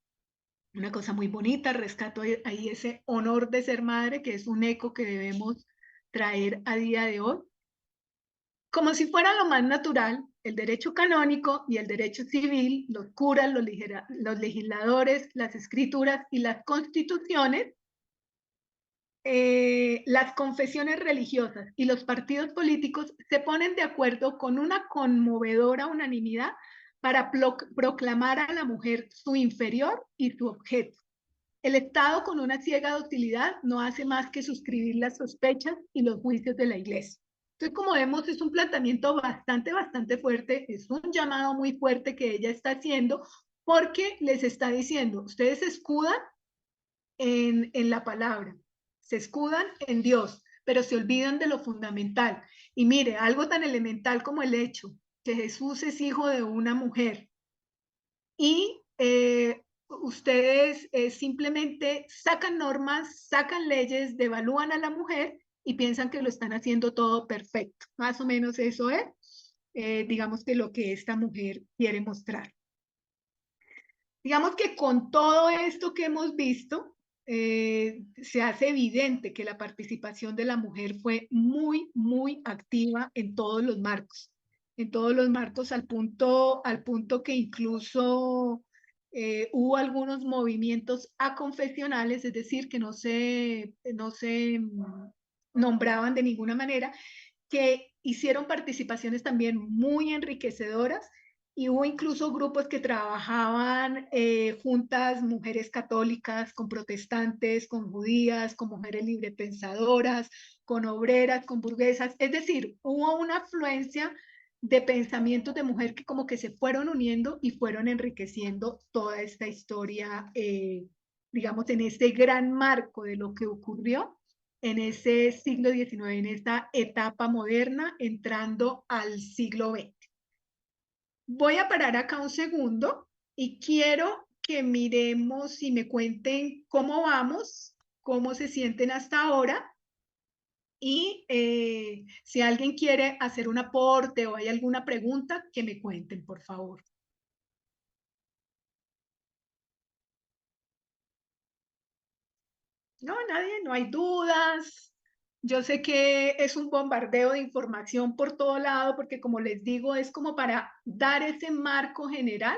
Una cosa muy bonita, rescato ahí ese honor de ser madre, que es un eco que debemos traer a día de hoy. Como si fuera lo más natural, el derecho canónico y el derecho civil, los curas, los legisladores, las escrituras y las constituciones, las confesiones religiosas y los partidos políticos se ponen de acuerdo con una conmovedora unanimidad para proclamar a la mujer su inferior y su objeto. El Estado, con una ciega docilidad, no hace más que suscribir las sospechas y los juicios de la Iglesia. Entonces, como vemos, es un planteamiento bastante fuerte, es un llamado muy fuerte que ella está haciendo, porque les está diciendo, ustedes se escudan en la palabra, se escudan en Dios, pero se olvidan de lo fundamental. Y mire, algo tan elemental como el hecho que Jesús es hijo de una mujer y ustedes simplemente sacan normas, sacan leyes, devalúan a la mujer y piensan que lo están haciendo todo perfecto. Más o menos eso es, digamos que lo que esta mujer quiere mostrar. Digamos que con todo esto que hemos visto, se hace evidente que la participación de la mujer fue muy activa en todos los marcos al punto que incluso hubo algunos movimientos aconfesionales, es decir, que no se nombraban de ninguna manera, que hicieron participaciones también muy enriquecedoras y hubo incluso grupos que trabajaban juntas, mujeres católicas, con protestantes, con judías, con mujeres librepensadoras, con obreras, con burguesas. Es decir, hubo una afluencia de pensamientos de mujer que como que se fueron uniendo y fueron enriqueciendo toda esta historia, digamos, en este gran marco de lo que ocurrió en ese siglo XIX, en esta etapa moderna, entrando al siglo XX. Voy a parar acá un segundo y quiero que miremos y me cuenten cómo vamos, cómo se sienten hasta ahora y si alguien quiere hacer un aporte o hay alguna pregunta, que me cuenten, por favor. No, nadie, no hay dudas. Yo sé que es un bombardeo de información por todo lado, porque como les digo, es como para dar ese marco general,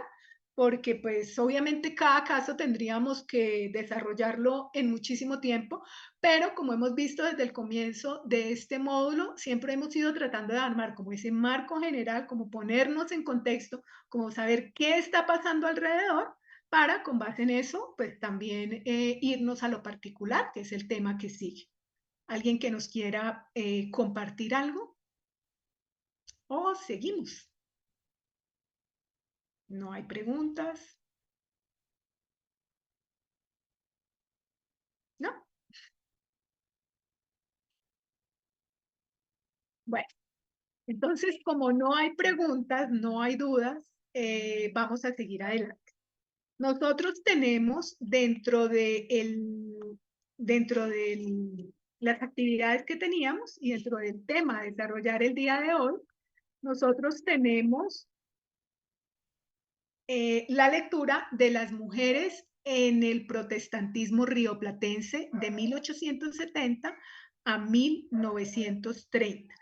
porque pues obviamente cada caso tendríamos que desarrollarlo en muchísimo tiempo, pero como hemos visto desde el comienzo de este módulo, siempre hemos ido tratando de armar como ese marco general, como ponernos en contexto, como saber qué está pasando alrededor para, con base en eso, pues también irnos a lo particular, que es el tema que sigue. ¿Alguien que nos quiera compartir algo? ¿O seguimos? ¿No hay preguntas? ¿No? Bueno, entonces como no hay preguntas, no hay dudas, vamos a seguir adelante. Nosotros tenemos dentro de las actividades que teníamos y dentro del tema a desarrollar el día de hoy, nosotros tenemos la lectura de las mujeres en el protestantismo rioplatense de 1870 a 1930.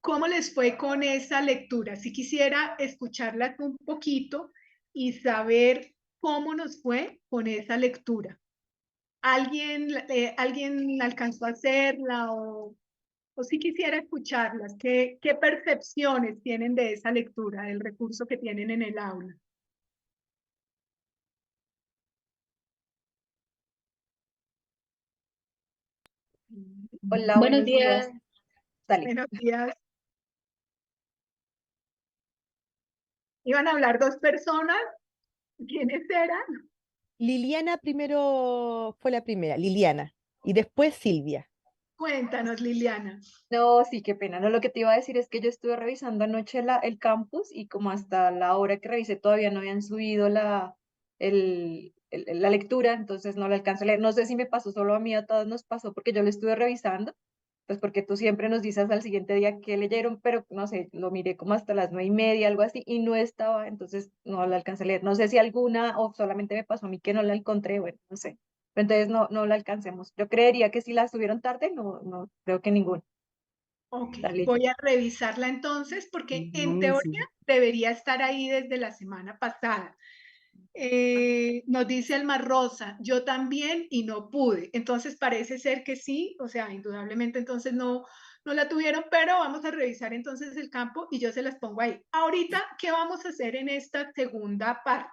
¿Cómo les fue con esa lectura? Si quisiera escucharla un poquito y saber cómo nos fue con esa lectura. ¿Alguien alcanzó a hacerla o si quisiera escucharlas? ¿Qué percepciones tienen de esa lectura, del recurso que tienen en el aula? Hola, Buenos buenos días. días. Dale. Buenos días. Iban a hablar dos personas. ¿Quiénes eran? Liliana primero fue la primera, Liliana, y después Silvia. Cuéntanos, Liliana. No, sí, qué pena. No, lo que te iba a decir es que yo estuve revisando anoche el campus y como hasta la hora que revisé todavía no habían subido la lectura, entonces no la alcanzo a leer. No sé si me pasó solo a mí, a todos nos pasó, porque yo lo estuve revisando, pues porque tú siempre nos dices al siguiente día qué leyeron, pero no sé, lo miré como hasta las 9:30, algo así, y no estaba, entonces no la alcancé a leer. No sé si alguna o solamente me pasó a mí que no la encontré, bueno, no sé. Pero entonces no la alcancemos. Yo creería que si la subieron tarde, no creo que ninguna. Ok, Dale. voy a revisarla entonces porque en teoría Buenísimo. debería estar ahí desde la semana pasada. Nos dice Alma Rosa, yo también y no pude. Entonces parece ser que sí, o sea, indudablemente entonces no la tuvieron, pero vamos a revisar entonces el campo y yo se las pongo ahí. Ahorita, ¿qué vamos a hacer en esta segunda parte?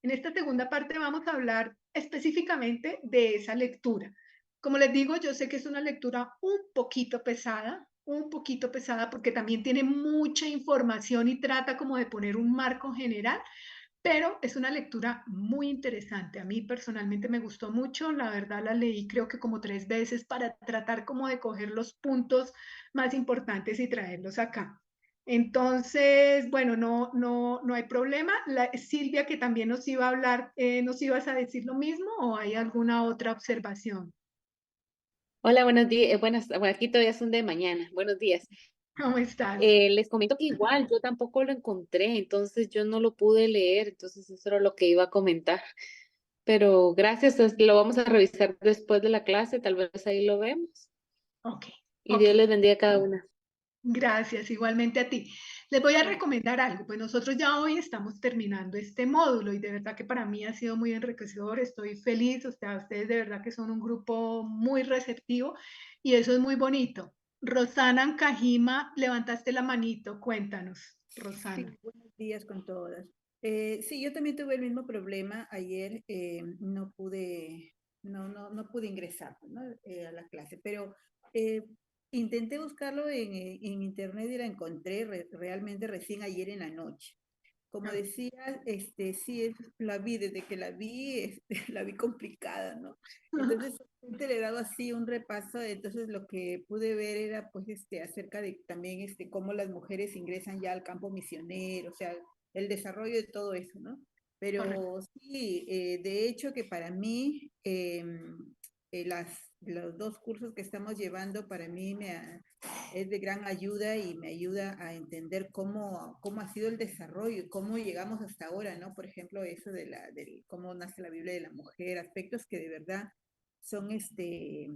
En esta segunda parte vamos a hablar específicamente de esa lectura. Como les digo, yo sé que es una lectura un poquito pesada porque también tiene mucha información y trata como de poner un marco general, pero es una lectura muy interesante. A mí personalmente me gustó mucho, la verdad la leí creo que como 3 veces para tratar como de coger los puntos más importantes y traerlos acá. Entonces, bueno, no hay problema. Silvia, que también nos iba a hablar, ¿nos ibas a decir lo mismo o hay alguna otra observación? Hola, buenos días. Buenas, bueno, aquí todavía son de mañana. Buenos días. ¿Cómo estás? Les comento que igual yo tampoco lo encontré, entonces yo no lo pude leer, entonces eso era lo que iba a comentar. Pero gracias, lo vamos a revisar después de la clase, tal vez ahí lo vemos. Ok, Y ok. Dios les bendiga a cada una. Gracias, igualmente a ti. Les voy a recomendar algo, pues nosotros ya hoy estamos terminando este módulo y de verdad que para mí ha sido muy enriquecedor, estoy feliz, o sea, ustedes de verdad que son un grupo muy receptivo y eso es muy bonito. Rosana Ancajima, levantaste la manito, cuéntanos, Rosana. Sí, buenos días con todas. Sí, yo también tuve el mismo problema ayer, no pude ingresar, ¿no? A la clase, pero eh, intenté buscarlo en internet y la encontré realmente recién ayer en la noche. Como decía, sí, la vi, desde que la vi, la vi complicada, ¿no? Entonces, solamente le he dado así un repaso, entonces lo que pude ver era, pues, acerca de también, cómo las mujeres ingresan ya al campo misionero, o sea, el desarrollo de todo eso, ¿no? Correcto. Pero sí, de hecho que para mí, los dos cursos que estamos llevando, para mí es de gran ayuda y me ayuda a entender cómo ha sido el desarrollo y cómo llegamos hasta ahora, ¿no? Por ejemplo, eso de cómo nace la Biblia de la mujer, aspectos que de verdad son eh,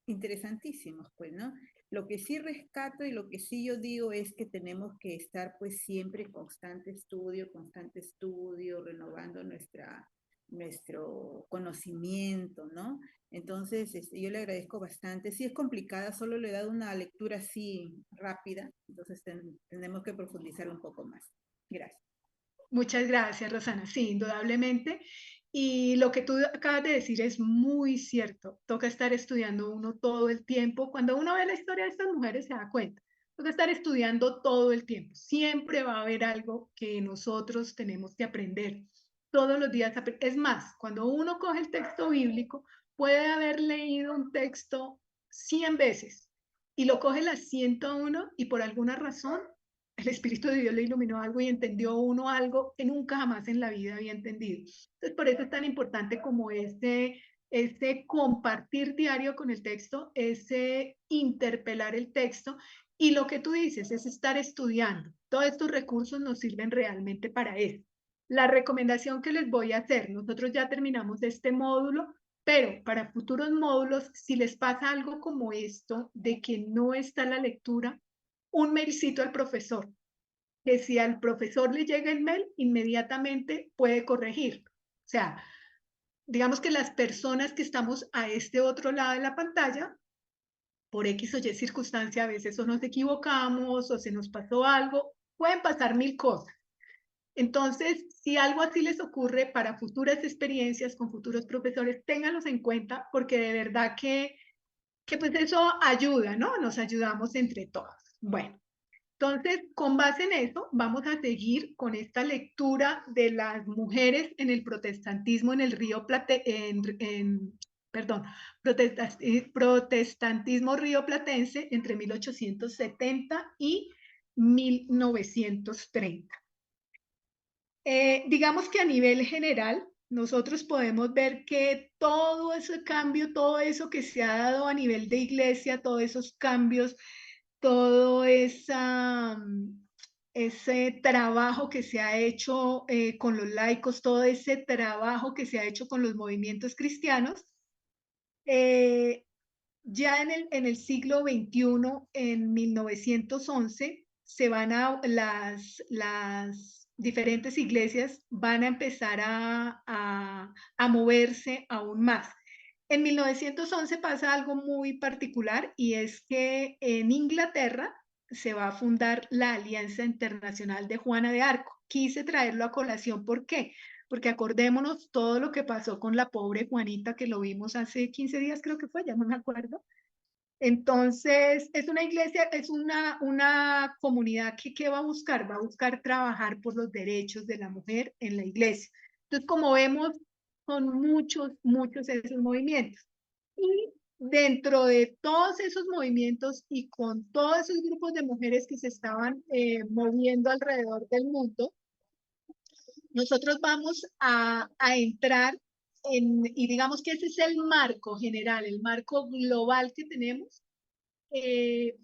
interesantísimos, pues, ¿no? Lo que sí rescato y lo que sí yo digo es que tenemos que estar pues siempre en constante estudio, renovando nuestro conocimiento, ¿no? Entonces, yo le agradezco bastante. Sí es complicada, solo le he dado una lectura así rápida, entonces tenemos que profundizar un poco más. Gracias. Muchas gracias, Rosana. Sí, indudablemente. Y lo que tú acabas de decir es muy cierto. Toca estar estudiando uno todo el tiempo. Cuando uno ve la historia de estas mujeres se da cuenta. Toca estar estudiando todo el tiempo. Siempre va a haber algo que nosotros tenemos que aprender. Todos los días. Es más, cuando uno coge el texto bíblico, puede haber leído un texto 100 veces y lo coge las 101 y por alguna razón el Espíritu de Dios le iluminó algo y entendió uno algo que nunca jamás en la vida había entendido. Entonces, por eso es tan importante como ese compartir diario con el texto, ese interpelar el texto y lo que tú dices es estar estudiando. Todos estos recursos nos sirven realmente para eso. La recomendación que les voy a hacer, nosotros ya terminamos este módulo, pero para futuros módulos, si les pasa algo como esto, de que no está la lectura, un mailcito al profesor, que si al profesor le llega el mail, inmediatamente puede corregir. O sea, digamos que las personas que estamos a este otro lado de la pantalla, por X o Y circunstancia, a veces o nos equivocamos o se nos pasó algo, pueden pasar mil cosas. Entonces, si algo así les ocurre para futuras experiencias con futuros profesores, ténganlos en cuenta porque de verdad que pues eso ayuda, ¿no? Nos ayudamos entre todos. Bueno, entonces, con base en eso, vamos a seguir con esta lectura de las mujeres en el protestantismo en el Río Plate, perdón, protestantismo rioplatense entre 1870 y 1930. Digamos que a nivel general, nosotros podemos ver que todo ese cambio, todo eso que se ha dado a nivel de iglesia, todos esos cambios, todo ese trabajo que se ha hecho con los laicos, todo ese trabajo que se ha hecho con los movimientos cristianos, eh, ya en el siglo XXI, en 1911, se van a, las diferentes iglesias van a empezar a moverse aún más. En 1911 pasa algo muy particular y es que en Inglaterra se va a fundar la Alianza Internacional de Juana de Arco. Quise traerlo a colación, ¿por qué? Porque acordémonos todo lo que pasó con la pobre Juanita, que lo vimos hace 15 días, creo que fue, ya no me acuerdo. Entonces, es una iglesia, es una comunidad que va a buscar, trabajar por los derechos de la mujer en la iglesia. Entonces, como vemos, son muchos esos movimientos. Y dentro de todos esos movimientos y con todos esos grupos de mujeres que se estaban moviendo alrededor del mundo, nosotros vamos a entrar y digamos que ese es el marco general, el marco global que tenemos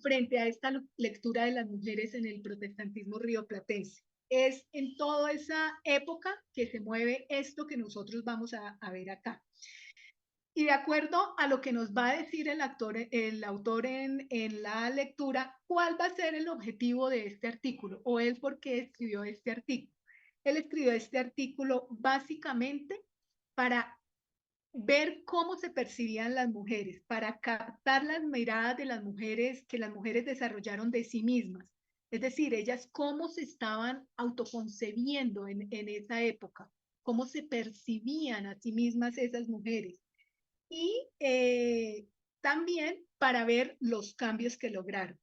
frente a esta lectura de las mujeres en el protestantismo rioplatense. Es en toda esa época que se mueve esto que nosotros vamos a ver acá. Y de acuerdo a lo que nos va a decir el autor en la lectura, ¿cuál va a ser el objetivo de este artículo? ¿O él por qué escribió este artículo? Él escribió este artículo básicamente para ver cómo se percibían las mujeres, para captar las miradas de las mujeres que las mujeres desarrollaron de sí mismas. Es decir, ellas cómo se estaban autoconcebiendo en esa época, cómo se percibían a sí mismas esas mujeres. Y también para ver los cambios que lograron.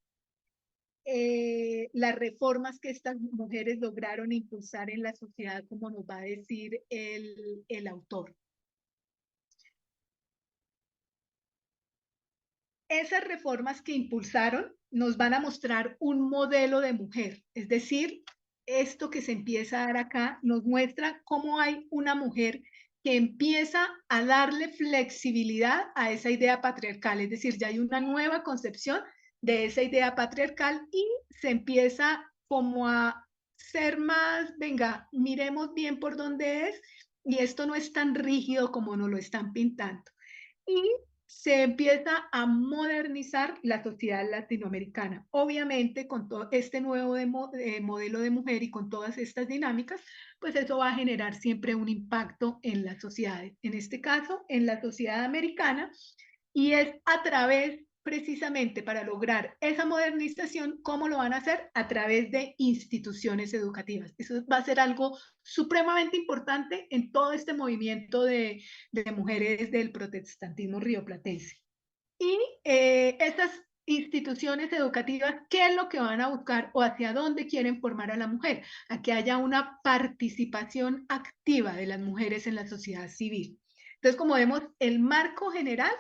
Las reformas que estas mujeres lograron impulsar en la sociedad, como nos va a decir el autor. Esas reformas que impulsaron nos van a mostrar un modelo de mujer, es decir, esto que se empieza a dar acá nos muestra cómo hay una mujer que empieza a darle flexibilidad a esa idea patriarcal, es decir, ya hay una nueva concepción de esa idea patriarcal y se empieza como a ser más, venga, miremos bien por dónde es y esto no es tan rígido como nos lo están pintando. Y se empieza a modernizar la sociedad latinoamericana. Obviamente, con todo este nuevo modelo de mujer y con todas estas dinámicas, pues eso va a generar siempre un impacto en las sociedades, en este caso, en la sociedad americana, y es a través precisamente para lograr esa modernización, ¿cómo lo van a hacer? A través de instituciones educativas. Eso va a ser algo supremamente importante en todo este movimiento de mujeres del protestantismo rioplatense. Y estas instituciones educativas, ¿qué es lo que van a buscar o hacia dónde quieren formar a la mujer? A que haya una participación activa de las mujeres en la sociedad civil. Entonces, como vemos, el marco general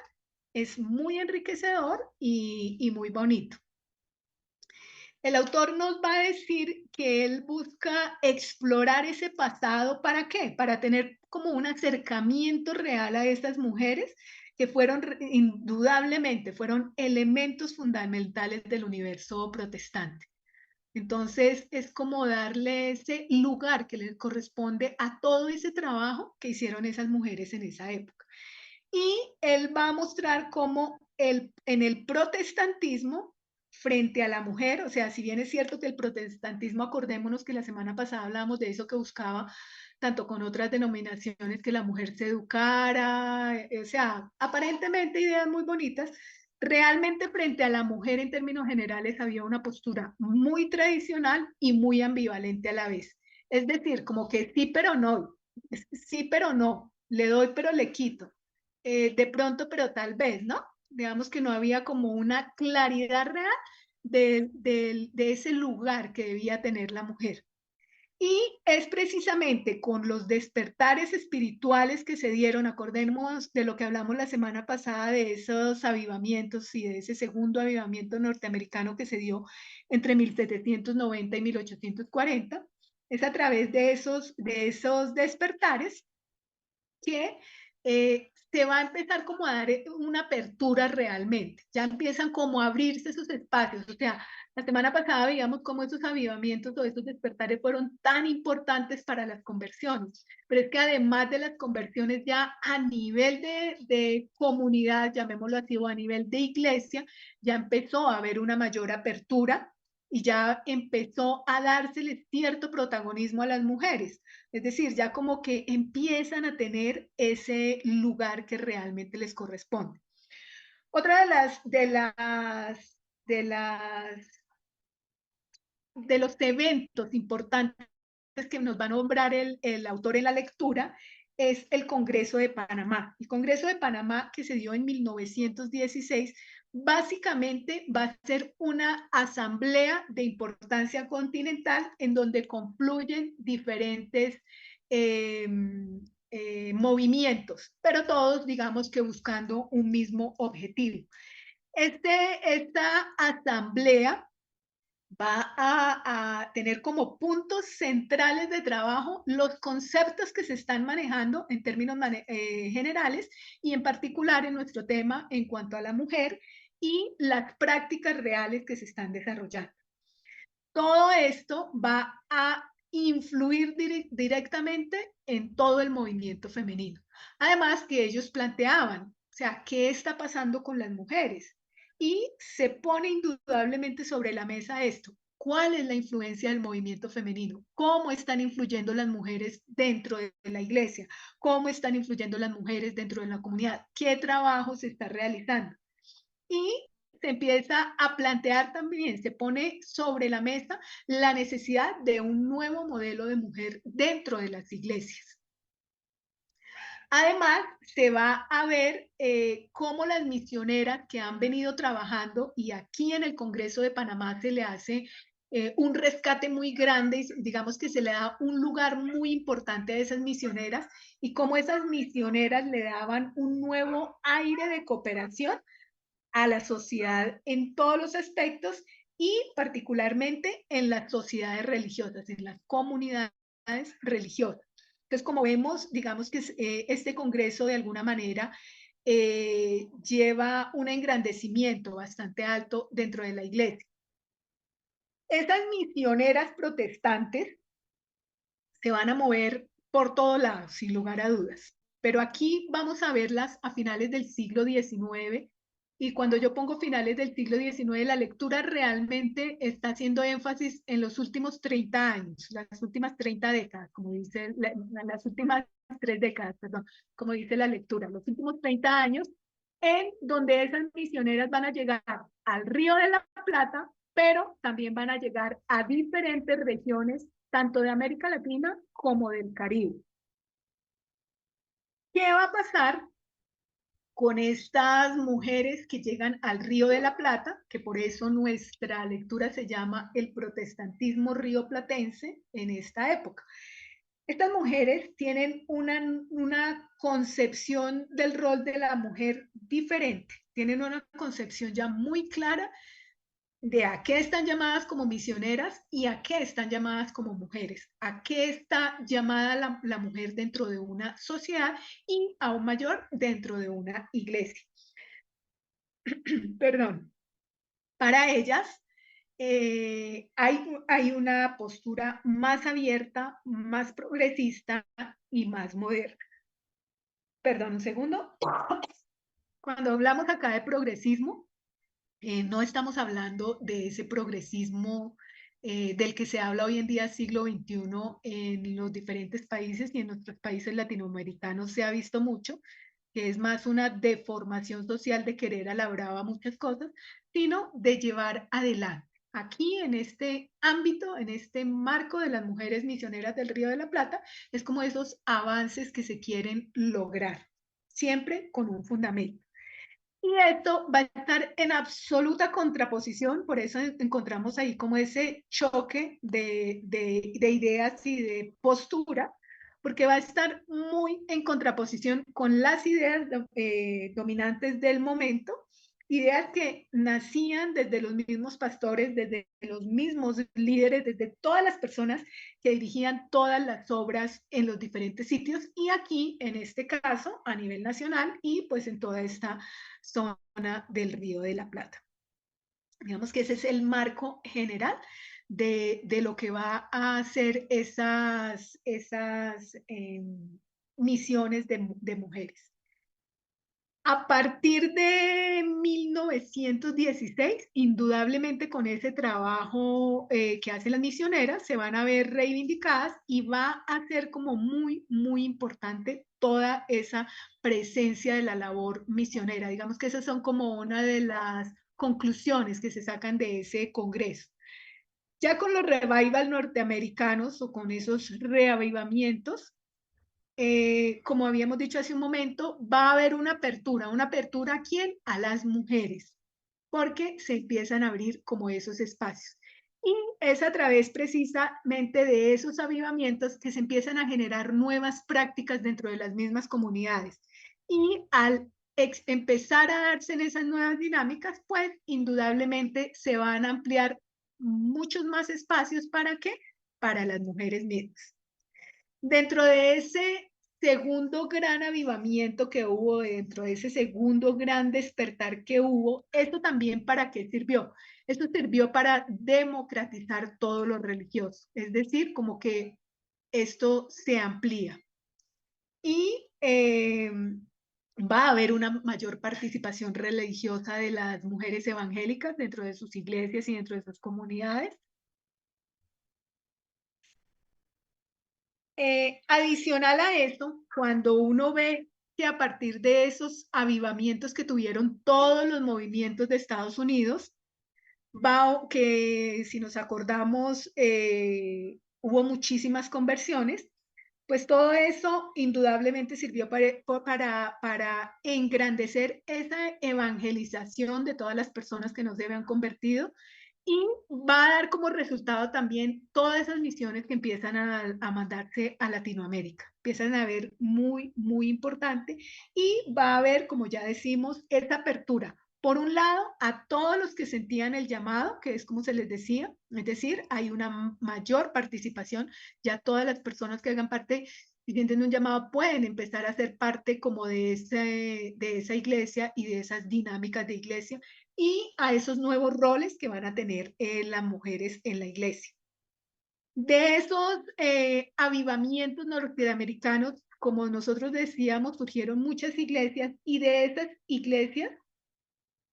es muy enriquecedor y muy bonito. El autor nos va a decir que él busca explorar ese pasado, ¿para qué? Para tener como un acercamiento real a estas mujeres que fueron indudablemente, fueron elementos fundamentales del universo protestante. Entonces es como darle ese lugar que le corresponde a todo ese trabajo que hicieron esas mujeres en esa época. Y él va a mostrar cómo en el protestantismo, frente a la mujer, o sea, si bien es cierto que el protestantismo, acordémonos que la semana pasada hablábamos de eso que buscaba, tanto con otras denominaciones, que la mujer se educara, o sea, aparentemente ideas muy bonitas, realmente frente a la mujer en términos generales había una postura muy tradicional y muy ambivalente a la vez. Es decir, como que sí, pero no, sí, pero no, le doy, pero le quito. De pronto, pero tal vez, ¿no? Digamos que no había como una claridad real de ese lugar que debía tener la mujer. Y es precisamente con los despertares espirituales que se dieron, acordémonos de lo que hablamos la semana pasada, de esos avivamientos y de ese segundo avivamiento norteamericano que se dio entre 1790 y 1840, es a través de esos despertares que se va a empezar como a dar una apertura realmente. Ya empiezan como a abrirse esos espacios. O sea, la semana pasada veíamos cómo esos avivamientos o esos despertares fueron tan importantes para las conversiones. Pero es que además de las conversiones ya a nivel de comunidad, llamémoslo así, o a nivel de iglesia, ya empezó a haber una mayor apertura y ya empezó a dársele cierto protagonismo a las mujeres. Es decir, ya como que empiezan a tener ese lugar que realmente les corresponde. Otra de los eventos importantes que nos va a nombrar el autor en la lectura es el Congreso de Panamá. El Congreso de Panamá, que se dio en 1916, básicamente va a ser una asamblea de importancia continental en donde confluyen diferentes movimientos, pero todos, digamos que buscando un mismo objetivo. Esta asamblea va a tener como puntos centrales de trabajo los conceptos que se están manejando en términos generales y en particular en nuestro tema en cuanto a la mujer y las prácticas reales que se están desarrollando. Todo esto va a influir directamente en todo el movimiento femenino. Además que ellos planteaban, o sea, ¿qué está pasando con las mujeres? Y se pone indudablemente sobre la mesa esto. ¿Cuál es la influencia del movimiento femenino? ¿Cómo están influyendo las mujeres dentro de la iglesia? ¿Cómo están influyendo las mujeres dentro de la comunidad? ¿Qué trabajo se está realizando? Y se empieza a plantear también, se pone sobre la mesa la necesidad de un nuevo modelo de mujer dentro de las iglesias. Además, se va a ver cómo las misioneras que han venido trabajando, y aquí en el Congreso de Panamá se le hace un rescate muy grande, y digamos que se le da un lugar muy importante a esas misioneras, y cómo esas misioneras le daban un nuevo aire de cooperación a la sociedad en todos los aspectos y particularmente en las sociedades religiosas, en las comunidades religiosas. Entonces, como vemos, digamos que este congreso de alguna manera lleva un engrandecimiento bastante alto dentro de la iglesia. Estas misioneras protestantes se van a mover por todos lados, sin lugar a dudas. Pero aquí vamos a verlas a finales del siglo XIX. Y cuando yo pongo finales del siglo XIX, la lectura realmente está haciendo énfasis en los últimos 30 años, las últimas 30 décadas, como dice, las últimas 3 décadas, perdón, como dice la lectura, los últimos 30 años, en donde esas misioneras van a llegar al Río de la Plata, pero también van a llegar a diferentes regiones tanto de América Latina como del Caribe. ¿Qué va a pasar con estas mujeres que llegan al Río de la Plata? Que por eso nuestra lectura se llama El protestantismo rioplatense en esta época. Estas mujeres tienen una concepción del rol de la mujer diferente, tienen una concepción ya muy clara de a qué están llamadas como misioneras y a qué están llamadas como mujeres, a qué está llamada la mujer dentro de una sociedad y aún mayor dentro de una iglesia. Perdón. Para ellas hay una postura más abierta, más progresista y más moderna. Perdón, un segundo. Cuando hablamos acá de progresismo, no estamos hablando de ese progresismo del que se habla hoy en día, siglo XXI, en los diferentes países y en nuestros países latinoamericanos se ha visto mucho, que es más una deformación social de querer a la brava muchas cosas, sino de llevar adelante. Aquí en este ámbito, en este marco de las mujeres misioneras del Río de la Plata, es como esos avances que se quieren lograr, siempre con un fundamento. Y esto va a estar en absoluta contraposición, por eso encontramos ahí como ese choque de ideas y de postura, porque va a estar muy en contraposición con las ideas dominantes del momento ideas que nacían desde los mismos pastores, desde los mismos líderes, desde todas las personas que dirigían todas las obras en los diferentes sitios y aquí, en este caso, a nivel nacional y pues en toda esta zona del Río de la Plata. Digamos que ese es el marco general de lo que va a hacer esas misiones de mujeres. A partir de 1916, indudablemente con ese trabajo que hacen las misioneras, se van a ver reivindicadas y va a ser como muy, muy importante toda esa presencia de la labor misionera. Digamos que esas son como una de las conclusiones que se sacan de ese congreso. Ya con los revival norteamericanos o con esos reavivamientos, como habíamos dicho hace un momento, va a haber una apertura ¿a quién? A las mujeres, porque se empiezan a abrir como esos espacios. Y es a través precisamente de esos avivamientos que se empiezan a generar nuevas prácticas dentro de las mismas comunidades. Y al empezar a darse en esas nuevas dinámicas, pues indudablemente se van a ampliar muchos más espacios para qué? Para las mujeres mismas. Dentro de ese segundo gran avivamiento que hubo, dentro de ese segundo gran despertar que hubo, ¿esto también para qué sirvió? Esto sirvió para democratizar todo lo religioso, es decir, como que esto se amplía. Y va a haber una mayor participación religiosa de las mujeres evangélicas dentro de sus iglesias y dentro de sus comunidades. Adicional a eso, cuando uno ve que a partir de esos avivamientos que tuvieron todos los movimientos de Estados Unidos, que si nos acordamos, hubo muchísimas conversiones, pues todo eso indudablemente sirvió para engrandecer esa evangelización de todas las personas que no se habían convertido y va a dar como resultado también todas esas misiones que empiezan a mandarse a Latinoamérica. Empiezan a ver muy, muy importante y va a haber, como ya decimos, esta apertura. Por un lado, a todos los que sentían el llamado, que es como se les decía, es decir, hay una mayor participación, ya todas las personas que hagan parte, si sienten un llamado, pueden empezar a ser parte como de esa iglesia y de esas dinámicas de iglesia y a esos nuevos roles que van a tener las mujeres en la iglesia. De esos avivamientos norteamericanos, como nosotros decíamos, surgieron muchas iglesias y de esas iglesias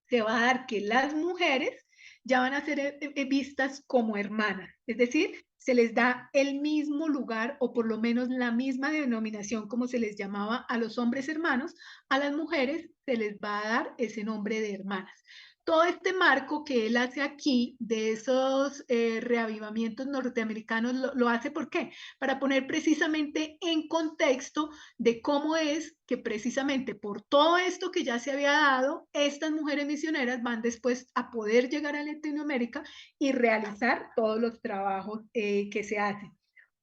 se va a dar que las mujeres ya van a ser vistas como hermanas, es decir, se les da el mismo lugar o por lo menos la misma denominación como se les llamaba a los hombres hermanos, a las mujeres se les va a dar ese nombre de hermanas. Todo este marco que él hace aquí de esos reavivamientos norteamericanos lo hace ¿por qué? Para poner precisamente en contexto de cómo es que precisamente por todo esto que ya se había dado, estas mujeres misioneras van después a poder llegar a Latinoamérica y realizar todos los trabajos que se hacen.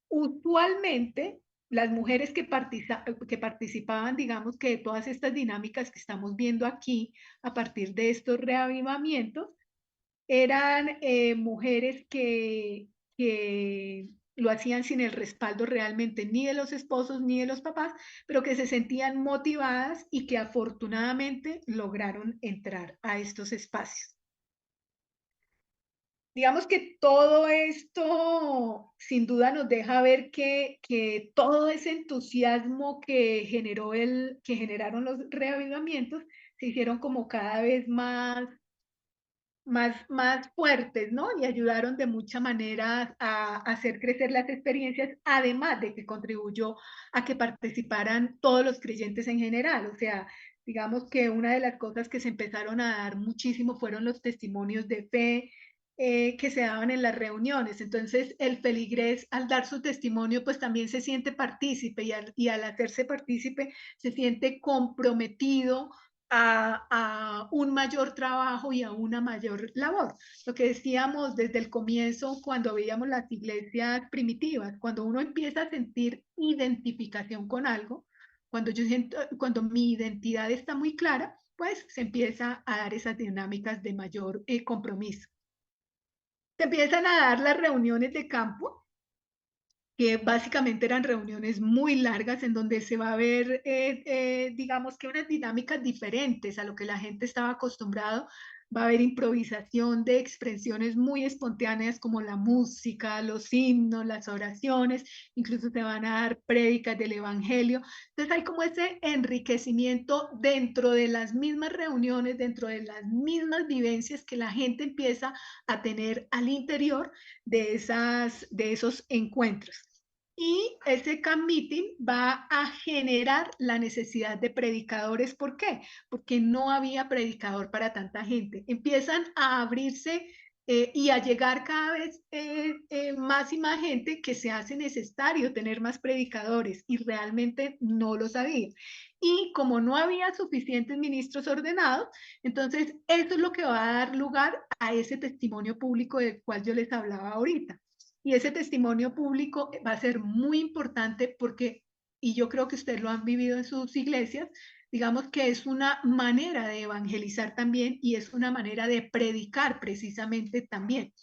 Usualmente, las mujeres que participaban, digamos que de todas estas dinámicas que estamos viendo aquí a partir de estos reavivamientos, eran mujeres que lo hacían sin el respaldo realmente ni de los esposos ni de los papás, pero que se sentían motivadas y que afortunadamente lograron entrar a estos espacios. Digamos que todo esto sin duda nos deja ver que todo ese entusiasmo que generaron los reavivamientos se hicieron como cada vez más fuertes, ¿no? Y ayudaron de mucha manera a hacer crecer las experiencias, además de que contribuyó a que participaran todos los creyentes en general. O sea, digamos que una de las cosas que se empezaron a dar muchísimo fueron los testimonios de fe que se daban en las reuniones. Entonces, el feligrés, al dar su testimonio, pues también se siente partícipe y al hacerse partícipe se siente comprometido a un mayor trabajo y a una mayor labor. Lo que decíamos desde el comienzo cuando veíamos las iglesias primitivas, cuando uno empieza a sentir identificación con algo, cuando mi identidad está muy clara, pues se empieza a dar esas dinámicas de mayor compromiso. Se empiezan a dar las reuniones de campo, que básicamente eran reuniones muy largas en donde se va a ver, digamos que unas dinámicas diferentes a lo que la gente estaba acostumbrado. Va a haber improvisación de expresiones muy espontáneas como la música, los himnos, las oraciones, incluso te van a dar prédicas del Evangelio. Entonces hay como ese enriquecimiento dentro de las mismas reuniones, dentro de las mismas vivencias que la gente empieza a tener al interior de esos encuentros. Y ese camp meeting va a generar la necesidad de predicadores. ¿Por qué? Porque no había predicador para tanta gente. Empiezan a abrirse y a llegar cada vez más y más gente, que se hace necesario tener más predicadores, y realmente no lo sabía. Y como no había suficientes ministros ordenados, entonces eso es lo que va a dar lugar a ese testimonio público del cual yo les hablaba ahorita. Y ese testimonio público va a ser muy importante porque, y yo creo que ustedes lo han vivido en sus iglesias, digamos que es una manera de evangelizar también, y es una manera de predicar precisamente también.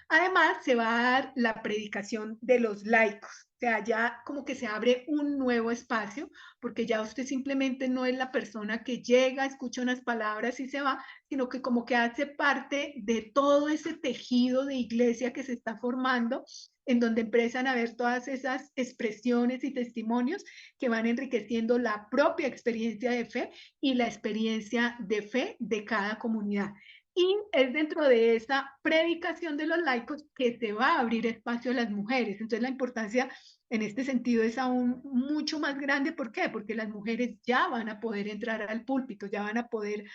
Además, se va a dar la predicación de los laicos. O sea, ya como que se abre un nuevo espacio, porque ya usted simplemente no es la persona que llega, escucha unas palabras y se va, sino que como que hace parte de todo ese tejido de iglesia que se está formando, en donde empiezan a ver todas esas expresiones y testimonios que van enriqueciendo la propia experiencia de fe y la experiencia de fe de cada comunidad. Y es dentro de esa predicación de los laicos que se va a abrir espacio a las mujeres. Entonces la importancia en este sentido es aún mucho más grande. ¿Por qué? Porque las mujeres ya van a poder entrar al púlpito, ya van a poder,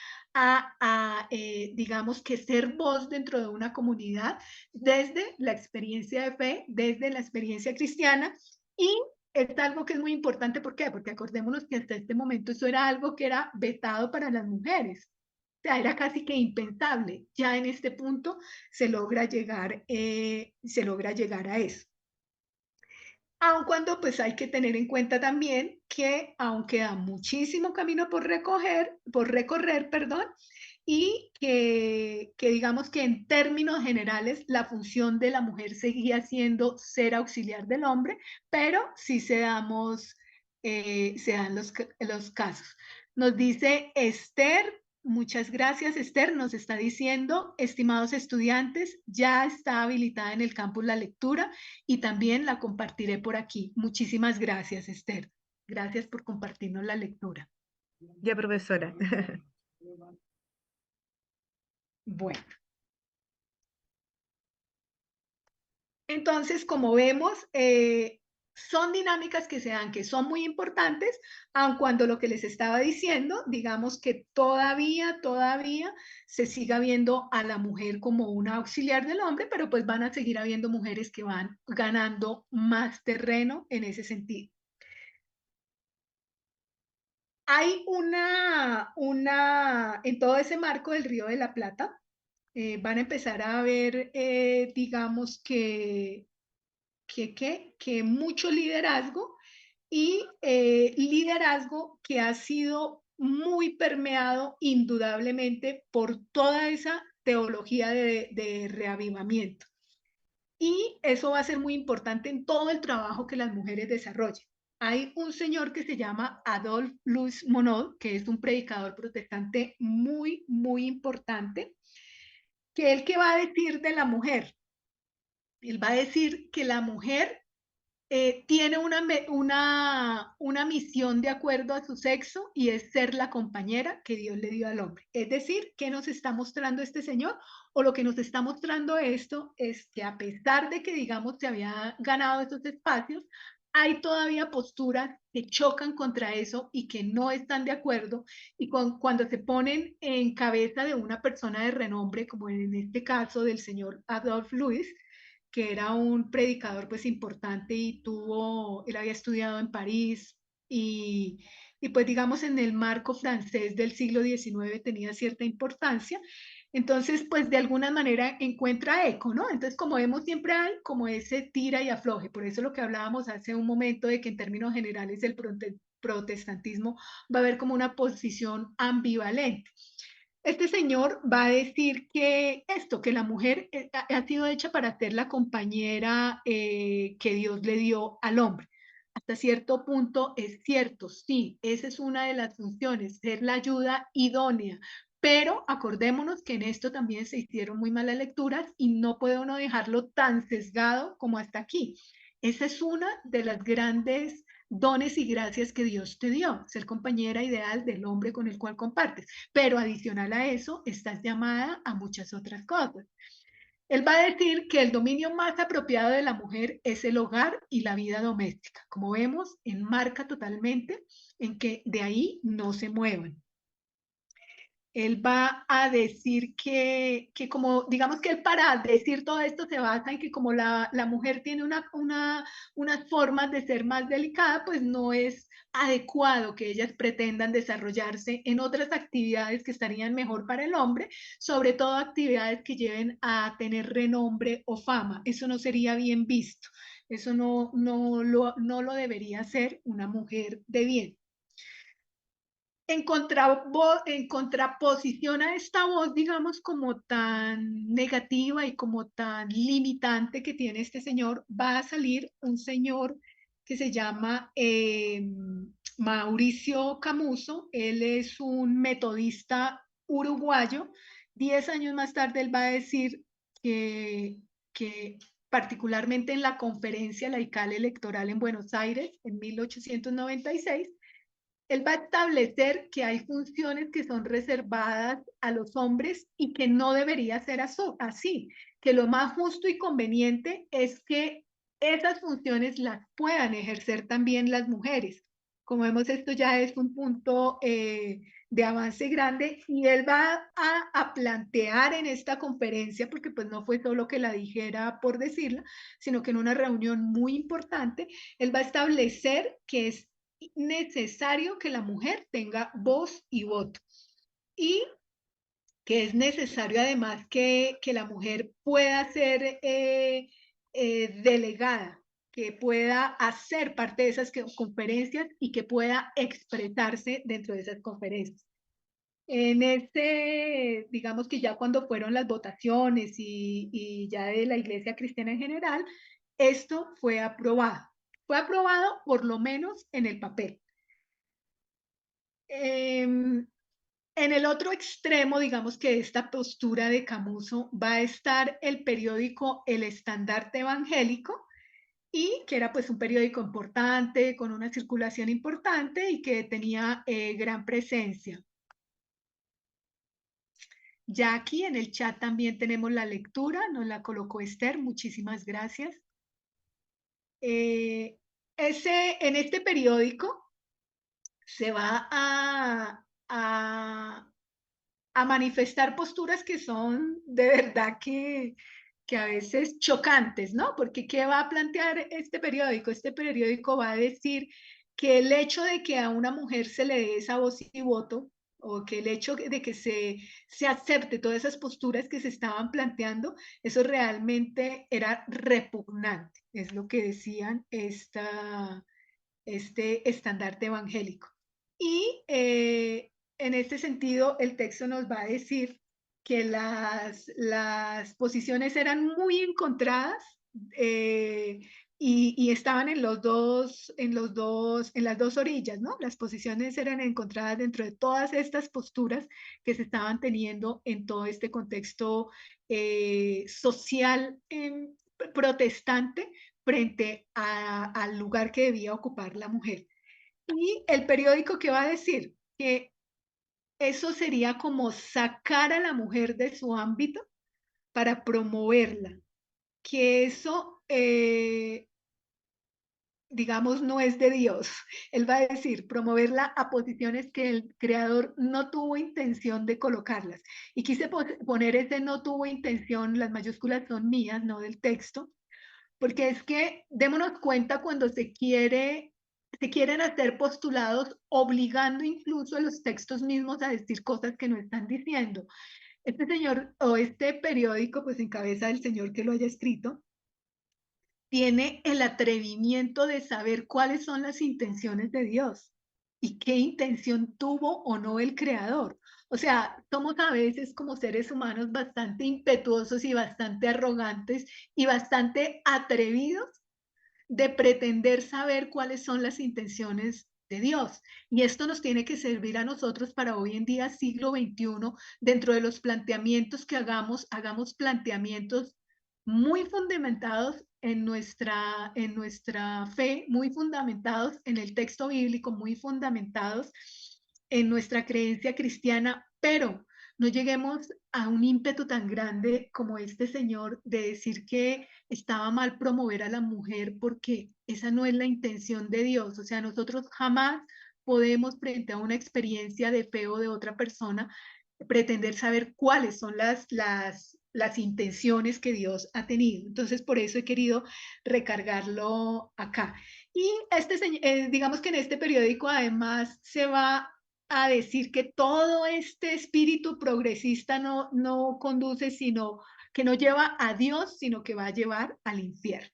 digamos que ser voz dentro de una comunidad desde la experiencia de fe, desde la experiencia cristiana. Y es algo que es muy importante. ¿Por qué? Porque acordémonos que hasta este momento eso era algo que era vetado para las mujeres. O sea, era casi que impensable. Ya en este punto se logra llegar a eso. Aun cuando pues hay que tener en cuenta también que aún queda muchísimo camino por recorrer, perdón, y que digamos que en términos generales la función de la mujer seguía siendo ser auxiliar del hombre, pero sí se dan los casos. Nos dice Esther. Muchas gracias, Esther. Nos está diciendo, estimados estudiantes, ya está habilitada en el campus la lectura y también la compartiré por aquí. Muchísimas gracias, Esther. Gracias por compartirnos la lectura. Ya, profesora. Bueno. Entonces, como vemos, son dinámicas que se dan, que son muy importantes, aun cuando lo que les estaba diciendo, digamos que todavía se siga viendo a la mujer como una auxiliar del hombre, pero pues van a seguir habiendo mujeres que van ganando más terreno en ese sentido. Hay en todo ese marco del Río de la Plata, van a empezar a ver, digamos que mucho liderazgo, y liderazgo que ha sido muy permeado indudablemente por toda esa teología de reavivamiento. Y eso va a ser muy importante en todo el trabajo que las mujeres desarrollen. Hay un señor que se llama Adolphe Louis Monod, que es un predicador protestante muy, muy importante, que él que va a decir de la mujer. Él va a decir que la mujer tiene una misión de acuerdo a su sexo, y es ser la compañera que Dios le dio al hombre. Es decir, ¿qué nos está mostrando este señor? O lo que nos está mostrando esto es que, a pesar de que, digamos, se había ganado esos espacios, hay todavía posturas que chocan contra eso y que no están de acuerdo, y cuando se ponen en cabeza de una persona de renombre, como en este caso del señor Adolphe Louis, que era un predicador pues importante, y él había estudiado en París, y pues digamos en el marco francés del siglo XIX tenía cierta importancia. Entonces pues de alguna manera encuentra eco, ¿no? Entonces, como vemos, siempre hay como ese tira y afloje. Por eso lo que hablábamos hace un momento de que en términos generales el protestantismo va a haber como una posición ambivalente. Este señor va a decir que esto, que la mujer ha sido hecha para ser la compañera que Dios le dio al hombre. Hasta cierto punto es cierto, sí, esa es una de las funciones, ser la ayuda idónea. Pero acordémonos que en esto también se hicieron muy malas lecturas y no puede uno dejarlo tan sesgado como hasta aquí. Esa es una de las grandes dones y gracias que Dios te dio, ser compañera ideal del hombre con el cual compartes. Pero adicional a eso, estás llamada a muchas otras cosas. Él va a decir que el dominio más apropiado de la mujer es el hogar y la vida doméstica. Como vemos, enmarca totalmente en que de ahí no se muevan. Él va a decir que como, digamos que él para decir todo esto se basa en que como la mujer tiene unas formas de ser más delicada, pues no es adecuado que ellas pretendan desarrollarse en otras actividades que estarían mejor para el hombre, sobre todo actividades que lleven a tener renombre o fama. Eso no sería bien visto. Eso no lo debería hacer una mujer de bien. En contraposición a esta voz, digamos, como tan negativa y como tan limitante que tiene este señor, va a salir un señor que se llama Mauricio Camuso. Él es un metodista uruguayo. 10 años más tarde, él va a decir que particularmente en la conferencia laical electoral en Buenos Aires, en 1896, él va a establecer que hay funciones que son reservadas a los hombres y que no debería ser así, que lo más justo y conveniente es que esas funciones las puedan ejercer también las mujeres. Como vemos, esto ya es un punto de avance grande y él va a plantear en esta conferencia, porque pues no fue solo que la dijera por decirla, sino que en una reunión muy importante, él va a establecer que es necesario que la mujer tenga voz y voto y que es necesario además que la mujer pueda ser delegada, que pueda hacer parte de esas conferencias y que pueda expresarse dentro de esas conferencias. En ese, digamos que ya cuando fueron las votaciones y ya de la Iglesia Cristiana en general, esto fue aprobado. Fue aprobado por lo menos en el papel. En el otro extremo, digamos que esta postura de Camuso va a estar el periódico El Estandarte Evangélico, y que era pues un periódico importante, con una circulación importante y que tenía gran presencia. Ya aquí en el chat también tenemos la lectura, nos la colocó Esther, muchísimas gracias. En este periódico se va a manifestar posturas que son de verdad que a veces chocantes, ¿no? Porque ¿qué va a plantear este periódico? Este periódico va a decir que el hecho de que a una mujer se le dé esa voz y voto, o que el hecho de que se acepte todas esas posturas que se estaban planteando, eso realmente era repugnante, es lo que decían este estandarte evangélico. Y en este sentido, el texto nos va a decir que las posiciones eran muy encontradas y estaban en las dos orillas, ¿no? Las posiciones eran encontradas dentro de todas estas posturas que se estaban teniendo en todo este contexto social protestante frente al lugar que debía ocupar la mujer. Y el periódico que va a decir que eso sería como sacar a la mujer de su ámbito para promoverla, que eso, digamos, no es de Dios. Él va a decir, promoverla a posiciones que el creador no tuvo intención de colocarlas. Y quise poner ese no tuvo intención, las mayúsculas son mías, no del texto, porque es que démonos cuenta cuando se quieren hacer postulados obligando incluso a los textos mismos a decir cosas que no están diciendo. Este señor o este periódico, pues en cabeza del señor que lo haya escrito, tiene el atrevimiento de saber cuáles son las intenciones de Dios. y qué intención tuvo o no el creador. O sea, somos a veces como seres humanos bastante impetuosos y bastante arrogantes y bastante atrevidos de pretender saber cuáles son las intenciones de Dios. Y esto nos tiene que servir a nosotros para hoy en día, siglo XXI, dentro de los planteamientos que hagamos planteamientos muy fundamentados en nuestra fe, muy fundamentados en el texto bíblico, muy fundamentados en nuestra creencia cristiana, pero no lleguemos a un ímpetu tan grande como este señor de decir que estaba mal promover a la mujer porque esa no es la intención de Dios. O sea, nosotros jamás podemos, frente a una experiencia de fe o de otra persona, pretender saber cuáles son las intenciones que Dios ha tenido. Entonces, por eso he querido recargarlo acá. Y digamos que en este periódico además se va a decir que todo este espíritu progresista no conduce, sino que no lleva a Dios, sino que va a llevar al infierno.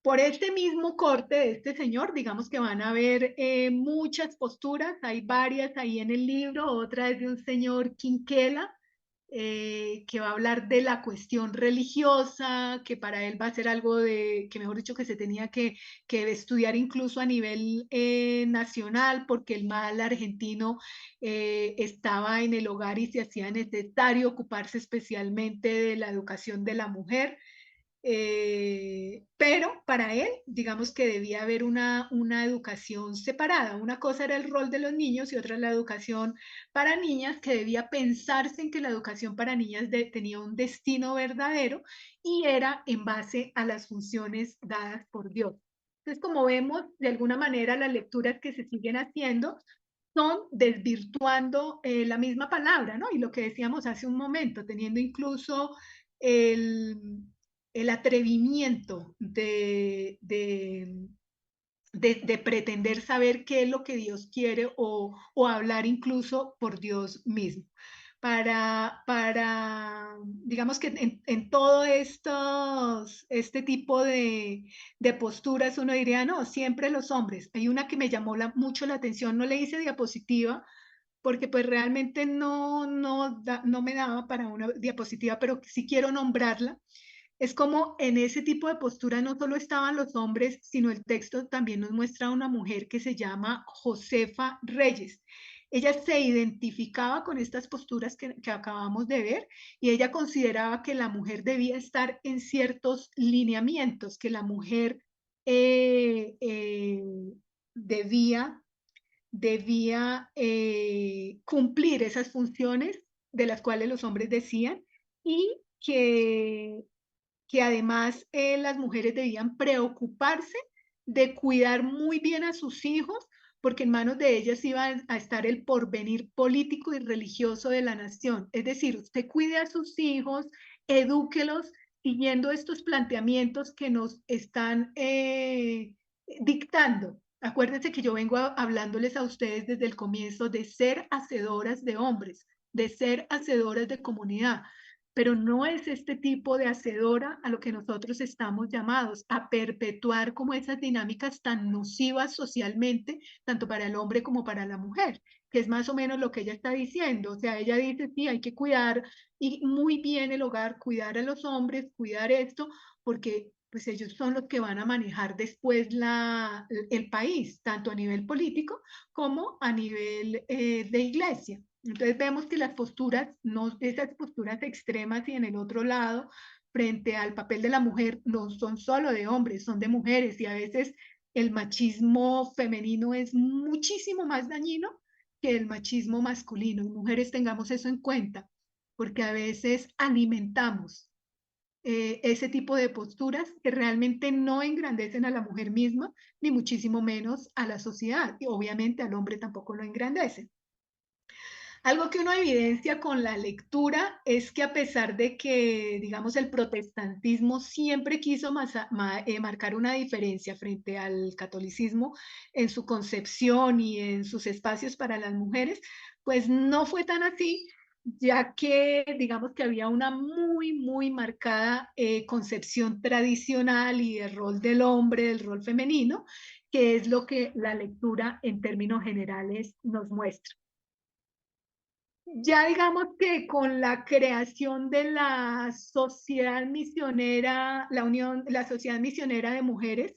Por este mismo corte de este señor, digamos que van a haber muchas posturas, hay varias ahí en el libro, otra es de un señor Quinquela, que va a hablar de la cuestión religiosa, que para él va a ser algo que mejor dicho, que se tenía que estudiar incluso a nivel nacional, porque el mal argentino estaba en el hogar y se hacía necesario ocuparse especialmente de la educación de la mujer. Pero para él, digamos que debía haber una educación separada. Una cosa era el rol de los niños y otra la educación para niñas, que debía pensarse en que la educación para niñas tenía un destino verdadero y era en base a las funciones dadas por Dios. Entonces, como vemos, de alguna manera las lecturas que se siguen haciendo son desvirtuando la misma palabra, ¿no? Y lo que decíamos hace un momento, teniendo incluso el atrevimiento de pretender saber qué es lo que Dios quiere o hablar incluso por Dios mismo. Digamos que en todo este tipo de posturas uno diría, no, siempre los hombres. Hay una que me llamó mucho la atención, no le hice diapositiva, porque pues realmente no me daba para una diapositiva, pero sí quiero nombrarla. Es como en ese tipo de postura no solo estaban los hombres, sino el texto también nos muestra a una mujer que se llama Josefa Reyes. Ella se identificaba con estas posturas que acabamos de ver y ella consideraba que la mujer debía estar en ciertos lineamientos, que la mujer debía cumplir esas funciones de las cuales los hombres decían y que además las mujeres debían preocuparse de cuidar muy bien a sus hijos, porque en manos de ellas iba a estar el porvenir político y religioso de la nación. Es decir, usted cuide a sus hijos, edúquelos siguiendo estos planteamientos que nos están dictando. Acuérdense que yo vengo hablándoles a ustedes desde el comienzo de ser hacedoras de hombres, de ser hacedoras de comunidad, pero no es este tipo de hacedora a lo que nosotros estamos llamados, a perpetuar como esas dinámicas tan nocivas socialmente, tanto para el hombre como para la mujer, que es más o menos lo que ella está diciendo. O sea, ella dice, sí, hay que cuidar y muy bien el hogar, cuidar a los hombres, cuidar esto, porque pues ellos son los que van a manejar después el país, tanto a nivel político como a nivel de iglesia. Entonces vemos que las posturas, no, esas posturas extremas y en el otro lado, frente al papel de la mujer, no son solo de hombres, son de mujeres y a veces el machismo femenino es muchísimo más dañino que el machismo masculino. Y mujeres tengamos eso en cuenta, porque a veces alimentamos ese tipo de posturas que realmente no engrandecen a la mujer misma, ni muchísimo menos a la sociedad. Y obviamente al hombre tampoco lo engrandecen. Algo que uno evidencia con la lectura es que a pesar de que, digamos, el protestantismo siempre quiso marcar una diferencia frente al catolicismo en su concepción y en sus espacios para las mujeres, pues no fue tan así, ya que digamos que había una muy marcada concepción tradicional y del rol del hombre, del rol femenino, que es lo que la lectura en términos generales nos muestra. Ya digamos que con la creación de la sociedad misionera, la Sociedad Misionera de Mujeres,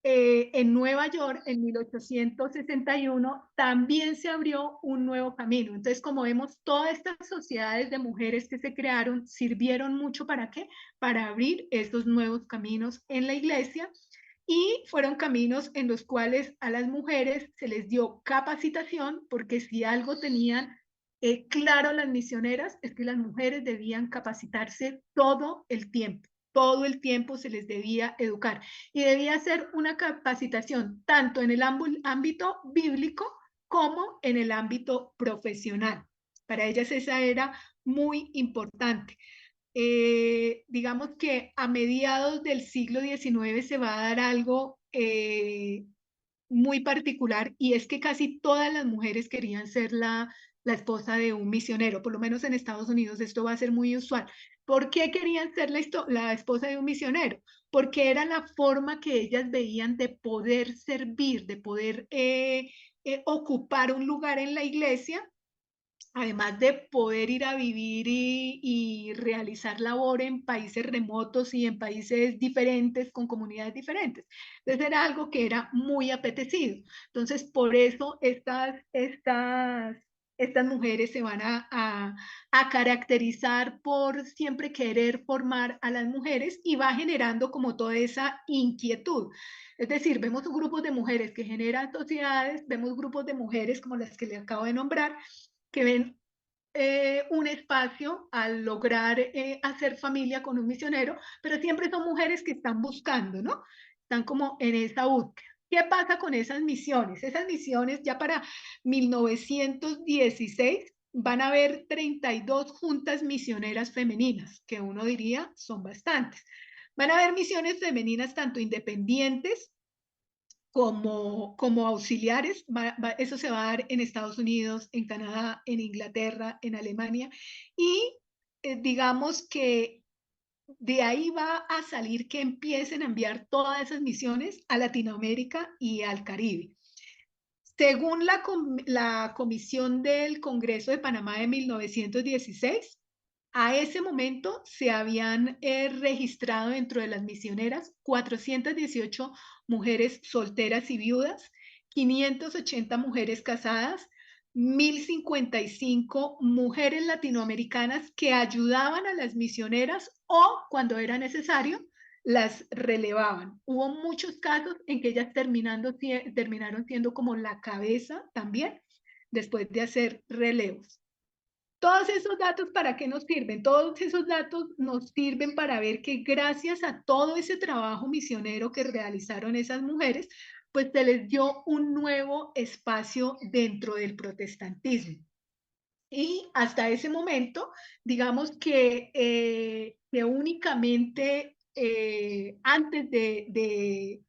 en Nueva York, en 1861, también se abrió un nuevo camino. Entonces, como vemos, todas estas sociedades de mujeres que se crearon sirvieron mucho ¿para qué? Para abrir estos nuevos caminos en la iglesia, y fueron caminos en los cuales a las mujeres se les dio capacitación, porque si algo tenían claro las misioneras es que las mujeres debían capacitarse todo el tiempo se les debía educar, y debía ser una capacitación tanto en el ámbito bíblico como en el ámbito profesional. Para ellas esa era muy importante. Digamos que a mediados del siglo XIX se va a dar algo muy particular, y es que casi todas las mujeres querían ser la esposa de un misionero. Por lo menos en Estados Unidos esto va a ser muy usual. ¿Por qué querían ser la esposa de un misionero? Porque era la forma que ellas veían de poder servir, de poder ocupar un lugar en la iglesia, además de poder ir a vivir y realizar labor en países remotos y en países diferentes, con comunidades diferentes. Entonces era algo que era muy apetecido. Entonces, por eso estas mujeres se van a caracterizar por siempre querer formar a las mujeres, y va generando como toda esa inquietud. Es decir, vemos grupos de mujeres que generan sociedades, vemos grupos de mujeres como las que le acabo de nombrar, que ven un espacio al lograr hacer familia con un misionero, pero siempre son mujeres que están buscando, ¿no? Están como en esa búsqueda. ¿Qué pasa con esas misiones? Esas misiones ya para 1916 van a haber 32 juntas misioneras femeninas, que uno diría son bastantes. Van a haber misiones femeninas tanto independientes como auxiliares. Eso se va a dar en Estados Unidos, en Canadá, en Inglaterra, en Alemania, y digamos que de ahí va a salir que empiecen a enviar todas esas misiones a Latinoamérica y al Caribe. Según la Comisión del Congreso de Panamá de 1916, a ese momento se habían registrado dentro de las misioneras 418 mujeres solteras y viudas, 580 mujeres casadas, 1055 mujeres latinoamericanas que ayudaban a las misioneras o, cuando era necesario, las relevaban. Hubo muchos casos en que ellas terminaron siendo como la cabeza también, después de hacer relevos. Todos esos datos, ¿para qué nos sirven? Todos esos datos nos sirven para ver que gracias a todo ese trabajo misionero que realizaron esas mujeres, pues se les dio un nuevo espacio dentro del protestantismo. Y hasta ese momento, digamos que únicamente antes de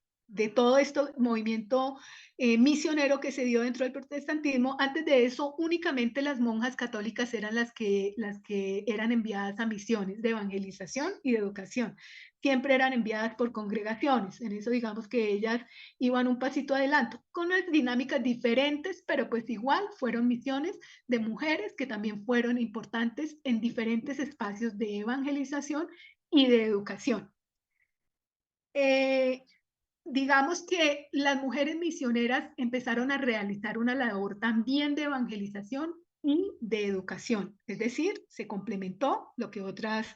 todo este movimiento misionero que se dio dentro del protestantismo, antes de eso únicamente las monjas católicas eran las que eran enviadas a misiones de evangelización y de educación. Siempre eran enviadas por congregaciones. En eso digamos que ellas iban un pasito adelante, con unas dinámicas diferentes, pero pues igual fueron misiones de mujeres que también fueron importantes en diferentes espacios de evangelización y de educación. Digamos que las mujeres misioneras empezaron a realizar una labor también de evangelización y de educación, es decir, se complementó lo que otras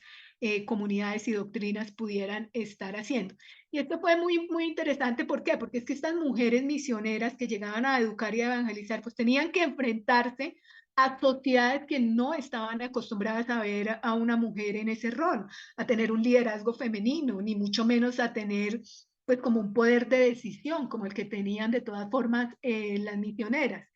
comunidades y doctrinas pudieran estar haciendo. Y esto fue muy, muy interesante. ¿Por qué? Porque es que estas mujeres misioneras que llegaban a educar y a evangelizar, pues tenían que enfrentarse a sociedades que no estaban acostumbradas a ver a una mujer en ese rol, a tener un liderazgo femenino, ni mucho menos a tener pues como un poder de decisión, como el que tenían de todas formas las misioneras.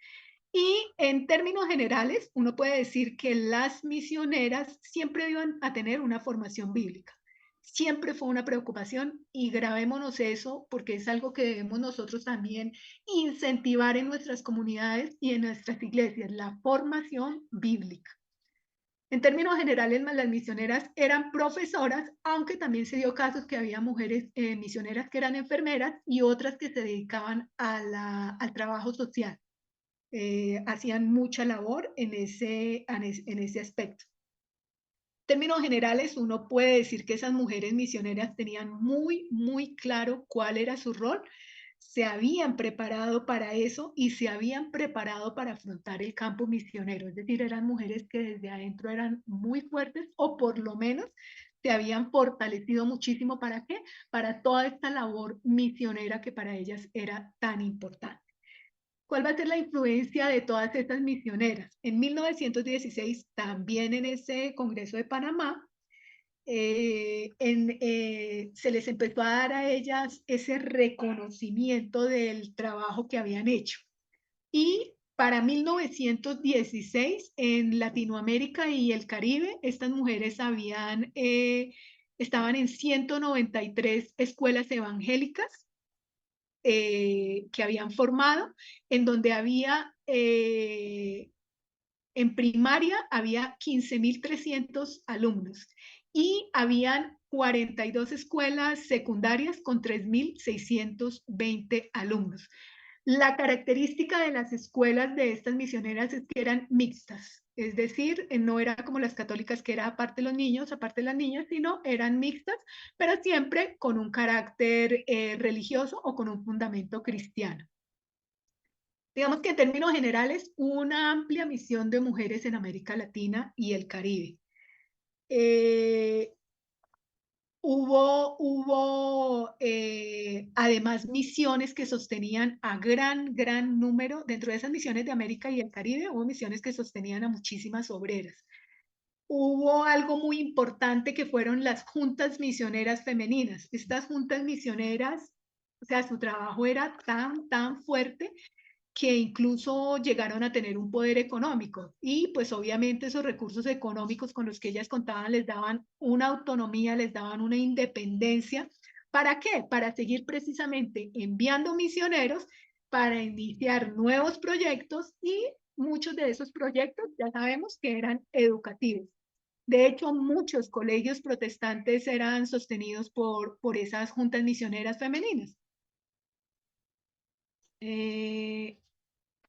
Y en términos generales, uno puede decir que las misioneras siempre iban a tener una formación bíblica. Siempre fue una preocupación, y grabémonos eso porque es algo que debemos nosotros también incentivar en nuestras comunidades y en nuestras iglesias, la formación bíblica. En términos generales, las misioneras eran profesoras, aunque también se dio casos que había mujeres misioneras que eran enfermeras y otras que se dedicaban al trabajo social. Hacían mucha labor en ese aspecto. En términos generales, uno puede decir que esas mujeres misioneras tenían muy claro cuál era su rol, se habían preparado para eso y se habían preparado para afrontar el campo misionero. Es decir, eran mujeres que desde adentro eran muy fuertes o por lo menos se habían fortalecido muchísimo. ¿Para qué? Para toda esta labor misionera que para ellas era tan importante. ¿Cuál va a ser la influencia de todas estas misioneras? En 1916, también en ese Congreso de Panamá, se les empezó a dar a ellas ese reconocimiento del trabajo que habían hecho. Y para 1916, en Latinoamérica y el Caribe, estas mujeres estaban en 193 escuelas evangélicas que habían formado, en donde en primaria había 15.300 alumnos y habían 42 escuelas secundarias con 3.620 alumnos. La característica de las escuelas de estas misioneras es que eran mixtas, es decir, no era como las católicas que era aparte los niños, aparte las niñas, sino eran mixtas, pero siempre con un carácter religioso o con un fundamento cristiano. Digamos que en términos generales, una amplia misión de mujeres en América Latina y el Caribe. Hubo además misiones que sostenían a gran número, dentro de esas misiones de América y el Caribe, hubo misiones que sostenían a muchísimas obreras. Hubo algo muy importante que fueron las juntas misioneras femeninas. Estas juntas misioneras, o sea, su trabajo era tan fuerte que incluso llegaron a tener un poder económico y pues obviamente esos recursos económicos con los que ellas contaban les daban una autonomía, les daban una independencia. ¿Para qué? Para seguir precisamente enviando misioneros para iniciar nuevos proyectos y muchos de esos proyectos ya sabemos que eran educativos. De hecho, muchos colegios protestantes eran sostenidos por esas juntas misioneras femeninas.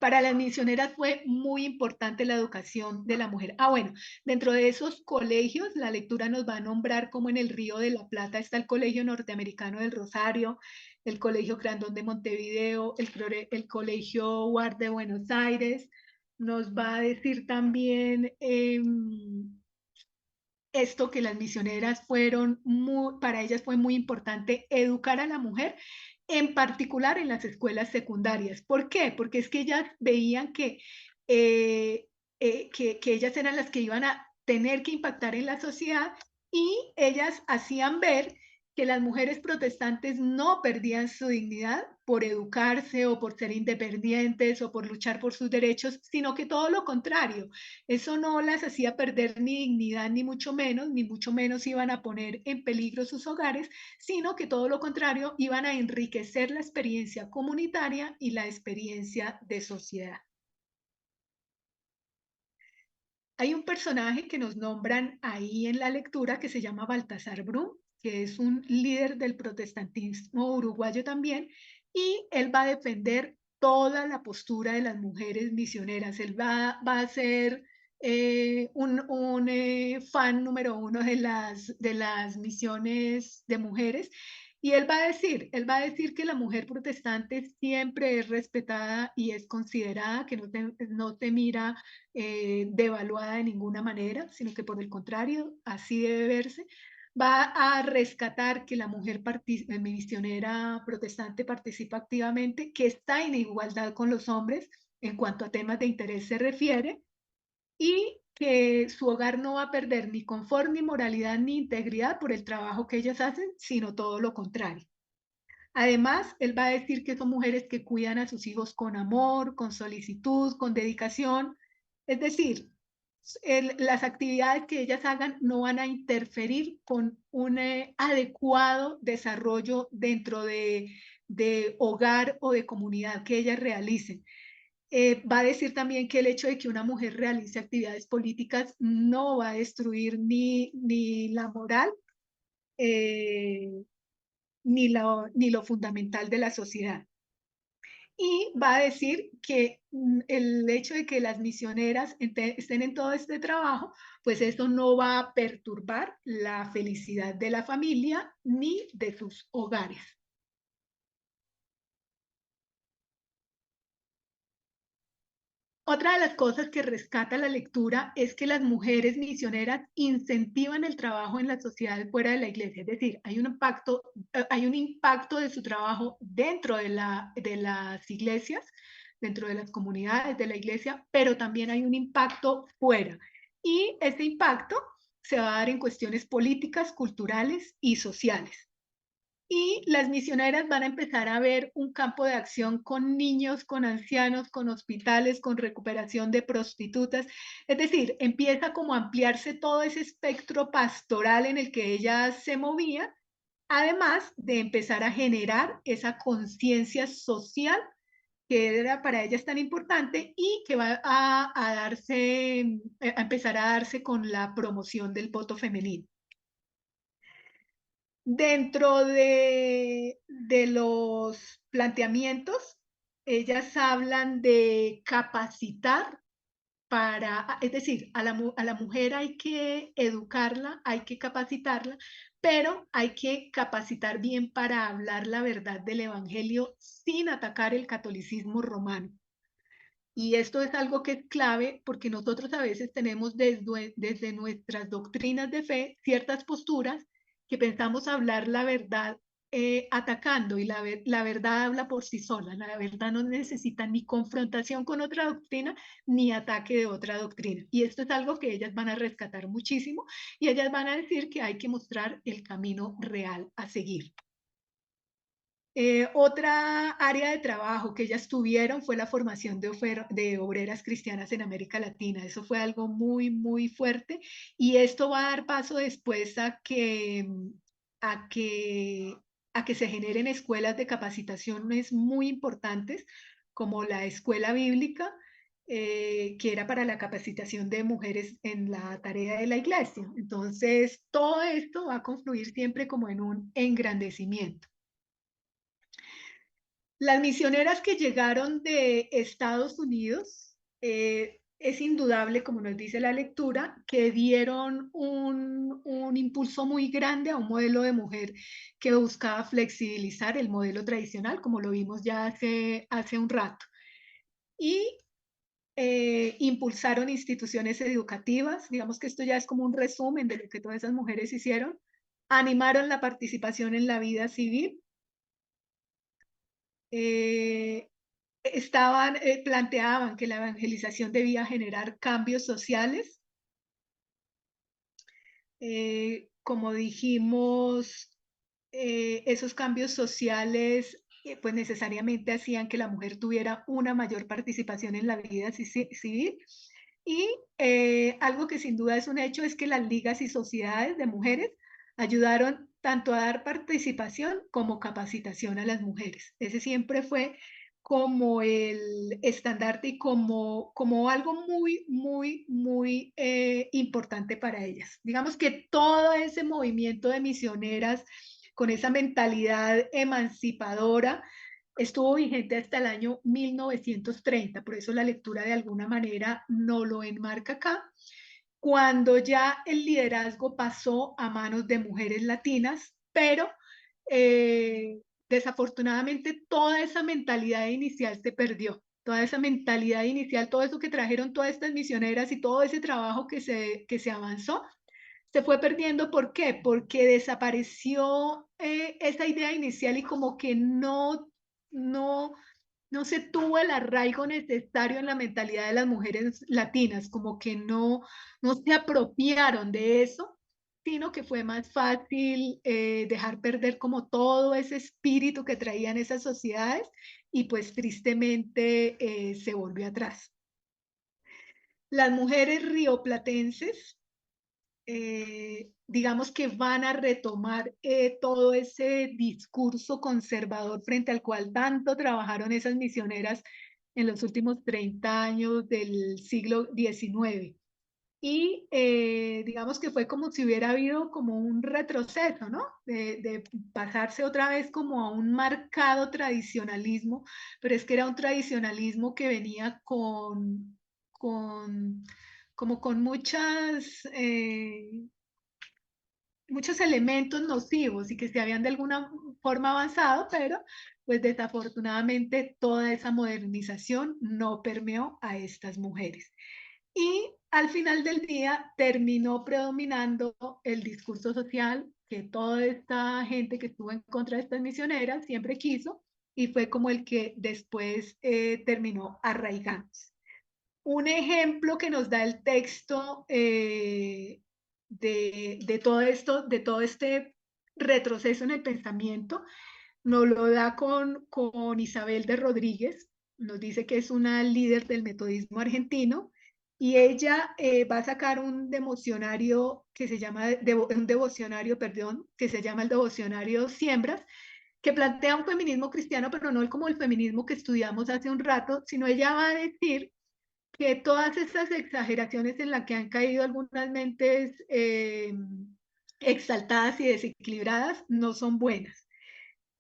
Para las misioneras fue muy importante la educación de la mujer. Bueno, dentro de esos colegios, la lectura nos va a nombrar como en el Río de la Plata está el Colegio Norteamericano del Rosario, el Colegio Grandón de Montevideo, el Colegio Ward de Buenos Aires. Nos va a decir también esto que las misioneras para ellas fue muy importante educar a la mujer, en particular en las escuelas secundarias. ¿Por qué? Porque es que ellas veían que ellas eran las que iban a tener que impactar en la sociedad y ellas hacían ver que las mujeres protestantes no perdían su dignidad por educarse o por ser independientes o por luchar por sus derechos, sino que todo lo contrario. Eso no las hacía perder ni dignidad, ni mucho menos iban a poner en peligro sus hogares, sino que todo lo contrario, iban a enriquecer la experiencia comunitaria y la experiencia de sociedad. Hay un personaje que nos nombran ahí en la lectura que se llama Baltasar Brum, que es un líder del protestantismo uruguayo también, y él va a defender toda la postura de las mujeres misioneras. Él va a ser un fan número uno de las misiones de mujeres. Y él va a decir que la mujer protestante siempre es respetada y es considerada, que no te mira devaluada de ninguna manera, sino que por el contrario, así debe verse. Va a rescatar que la mujer misionera protestante participa activamente, que está en igualdad con los hombres en cuanto a temas de interés se refiere, y que su hogar no va a perder ni confort, ni moralidad, ni integridad por el trabajo que ellas hacen, sino todo lo contrario. Además, él va a decir que son mujeres que cuidan a sus hijos con amor, con solicitud, con dedicación. Es decir, las actividades que ellas hagan no van a interferir con un adecuado desarrollo dentro de hogar o de comunidad que ellas realicen. Va a decir también que el hecho de que una mujer realice actividades políticas no va a destruir ni la moral, ni lo fundamental de la sociedad. Y va a decir que el hecho de que las misioneras estén en todo este trabajo, pues eso no va a perturbar la felicidad de la familia ni de sus hogares. Otra de las cosas que rescata la lectura es que las mujeres misioneras incentivan el trabajo en las sociedades fuera de la iglesia, es decir, hay un impacto de su trabajo dentro de las iglesias, dentro de las comunidades de la iglesia, pero también hay un impacto fuera. Y ese impacto se va a dar en cuestiones políticas, culturales y sociales. Y las misioneras van a empezar a ver un campo de acción con niños, con ancianos, con hospitales, con recuperación de prostitutas. Es decir, empieza como a ampliarse todo ese espectro pastoral en el que ellas se movían, además de empezar a generar esa conciencia social que era para ellas tan importante y que va a empezar a darse con la promoción del voto femenino. Dentro de los planteamientos, ellas hablan de capacitar es decir, a la mujer hay que educarla, hay que capacitarla, pero hay que capacitar bien para hablar la verdad del Evangelio sin atacar el catolicismo romano. Y esto es algo que es clave porque nosotros a veces tenemos desde nuestras doctrinas de fe ciertas posturas que pensamos hablar la verdad atacando y la verdad habla por sí sola. La verdad no necesita ni confrontación con otra doctrina ni ataque de otra doctrina. Y esto es algo que ellas van a rescatar muchísimo y ellas van a decir que hay que mostrar el camino real a seguir. Otra área de trabajo que ellas tuvieron fue la formación de obreras cristianas en América Latina. Eso fue algo muy, muy fuerte y esto va a dar paso después a que se generen escuelas de capacitaciones muy importantes como la escuela bíblica, que era para la capacitación de mujeres en la tarea de la iglesia. Entonces, todo esto va a confluir siempre como en un engrandecimiento. Las misioneras que llegaron de Estados Unidos, es indudable, como nos dice la lectura, que dieron un impulso muy grande a un modelo de mujer que buscaba flexibilizar el modelo tradicional, como lo vimos ya hace un rato. Y impulsaron instituciones educativas, digamos que esto ya es como un resumen de lo que todas esas mujeres hicieron, animaron la participación en la vida civil, planteaban que la evangelización debía generar cambios sociales. Como dijimos, esos cambios sociales pues necesariamente hacían que la mujer tuviera una mayor participación en la vida civil. Y algo que sin duda es un hecho es que las ligas y sociedades de mujeres ayudaron tanto a dar participación como capacitación a las mujeres. Ese siempre fue como el estandarte y como algo muy, muy, muy importante para ellas. Digamos que todo ese movimiento de misioneras con esa mentalidad emancipadora estuvo vigente hasta el año 1930, por eso la lectura de alguna manera no lo enmarca acá, cuando ya el liderazgo pasó a manos de mujeres latinas, pero desafortunadamente toda esa mentalidad inicial se perdió. Toda esa mentalidad inicial, todo eso que trajeron todas estas misioneras y todo ese trabajo que se avanzó, se fue perdiendo. ¿Por qué? Porque desapareció esa idea inicial y como que no se tuvo el arraigo necesario en la mentalidad de las mujeres latinas, como que no se apropiaron de eso, sino que fue más fácil dejar perder como todo ese espíritu que traían esas sociedades y pues tristemente se volvió atrás. Las mujeres rioplatenses, digamos que van a retomar todo ese discurso conservador frente al cual tanto trabajaron esas misioneras en los últimos 30 años del siglo XIX. Y digamos que fue como si hubiera habido como un retroceso, ¿no? De pasarse otra vez como a un marcado tradicionalismo, pero es que era un tradicionalismo que venía como con muchos elementos nocivos y que se habían de alguna forma avanzado, pero pues desafortunadamente toda esa modernización no permeó a estas mujeres. Y al final del día terminó predominando el discurso social que toda esta gente que estuvo en contra de estas misioneras siempre quiso y fue como el que después terminó arraigándose. Un ejemplo que nos da el texto de todo esto, de todo este retroceso en el pensamiento, nos lo da con Isabel de Rodríguez, nos dice que es una líder del metodismo argentino y ella va a sacar un devocionario que se llama, un devocionario, perdón, que se llama el devocionario Siembras, que plantea un feminismo cristiano, pero no como el feminismo que estudiamos hace un rato, sino ella va a decir que todas estas exageraciones en las que han caído algunas mentes exaltadas y desequilibradas no son buenas.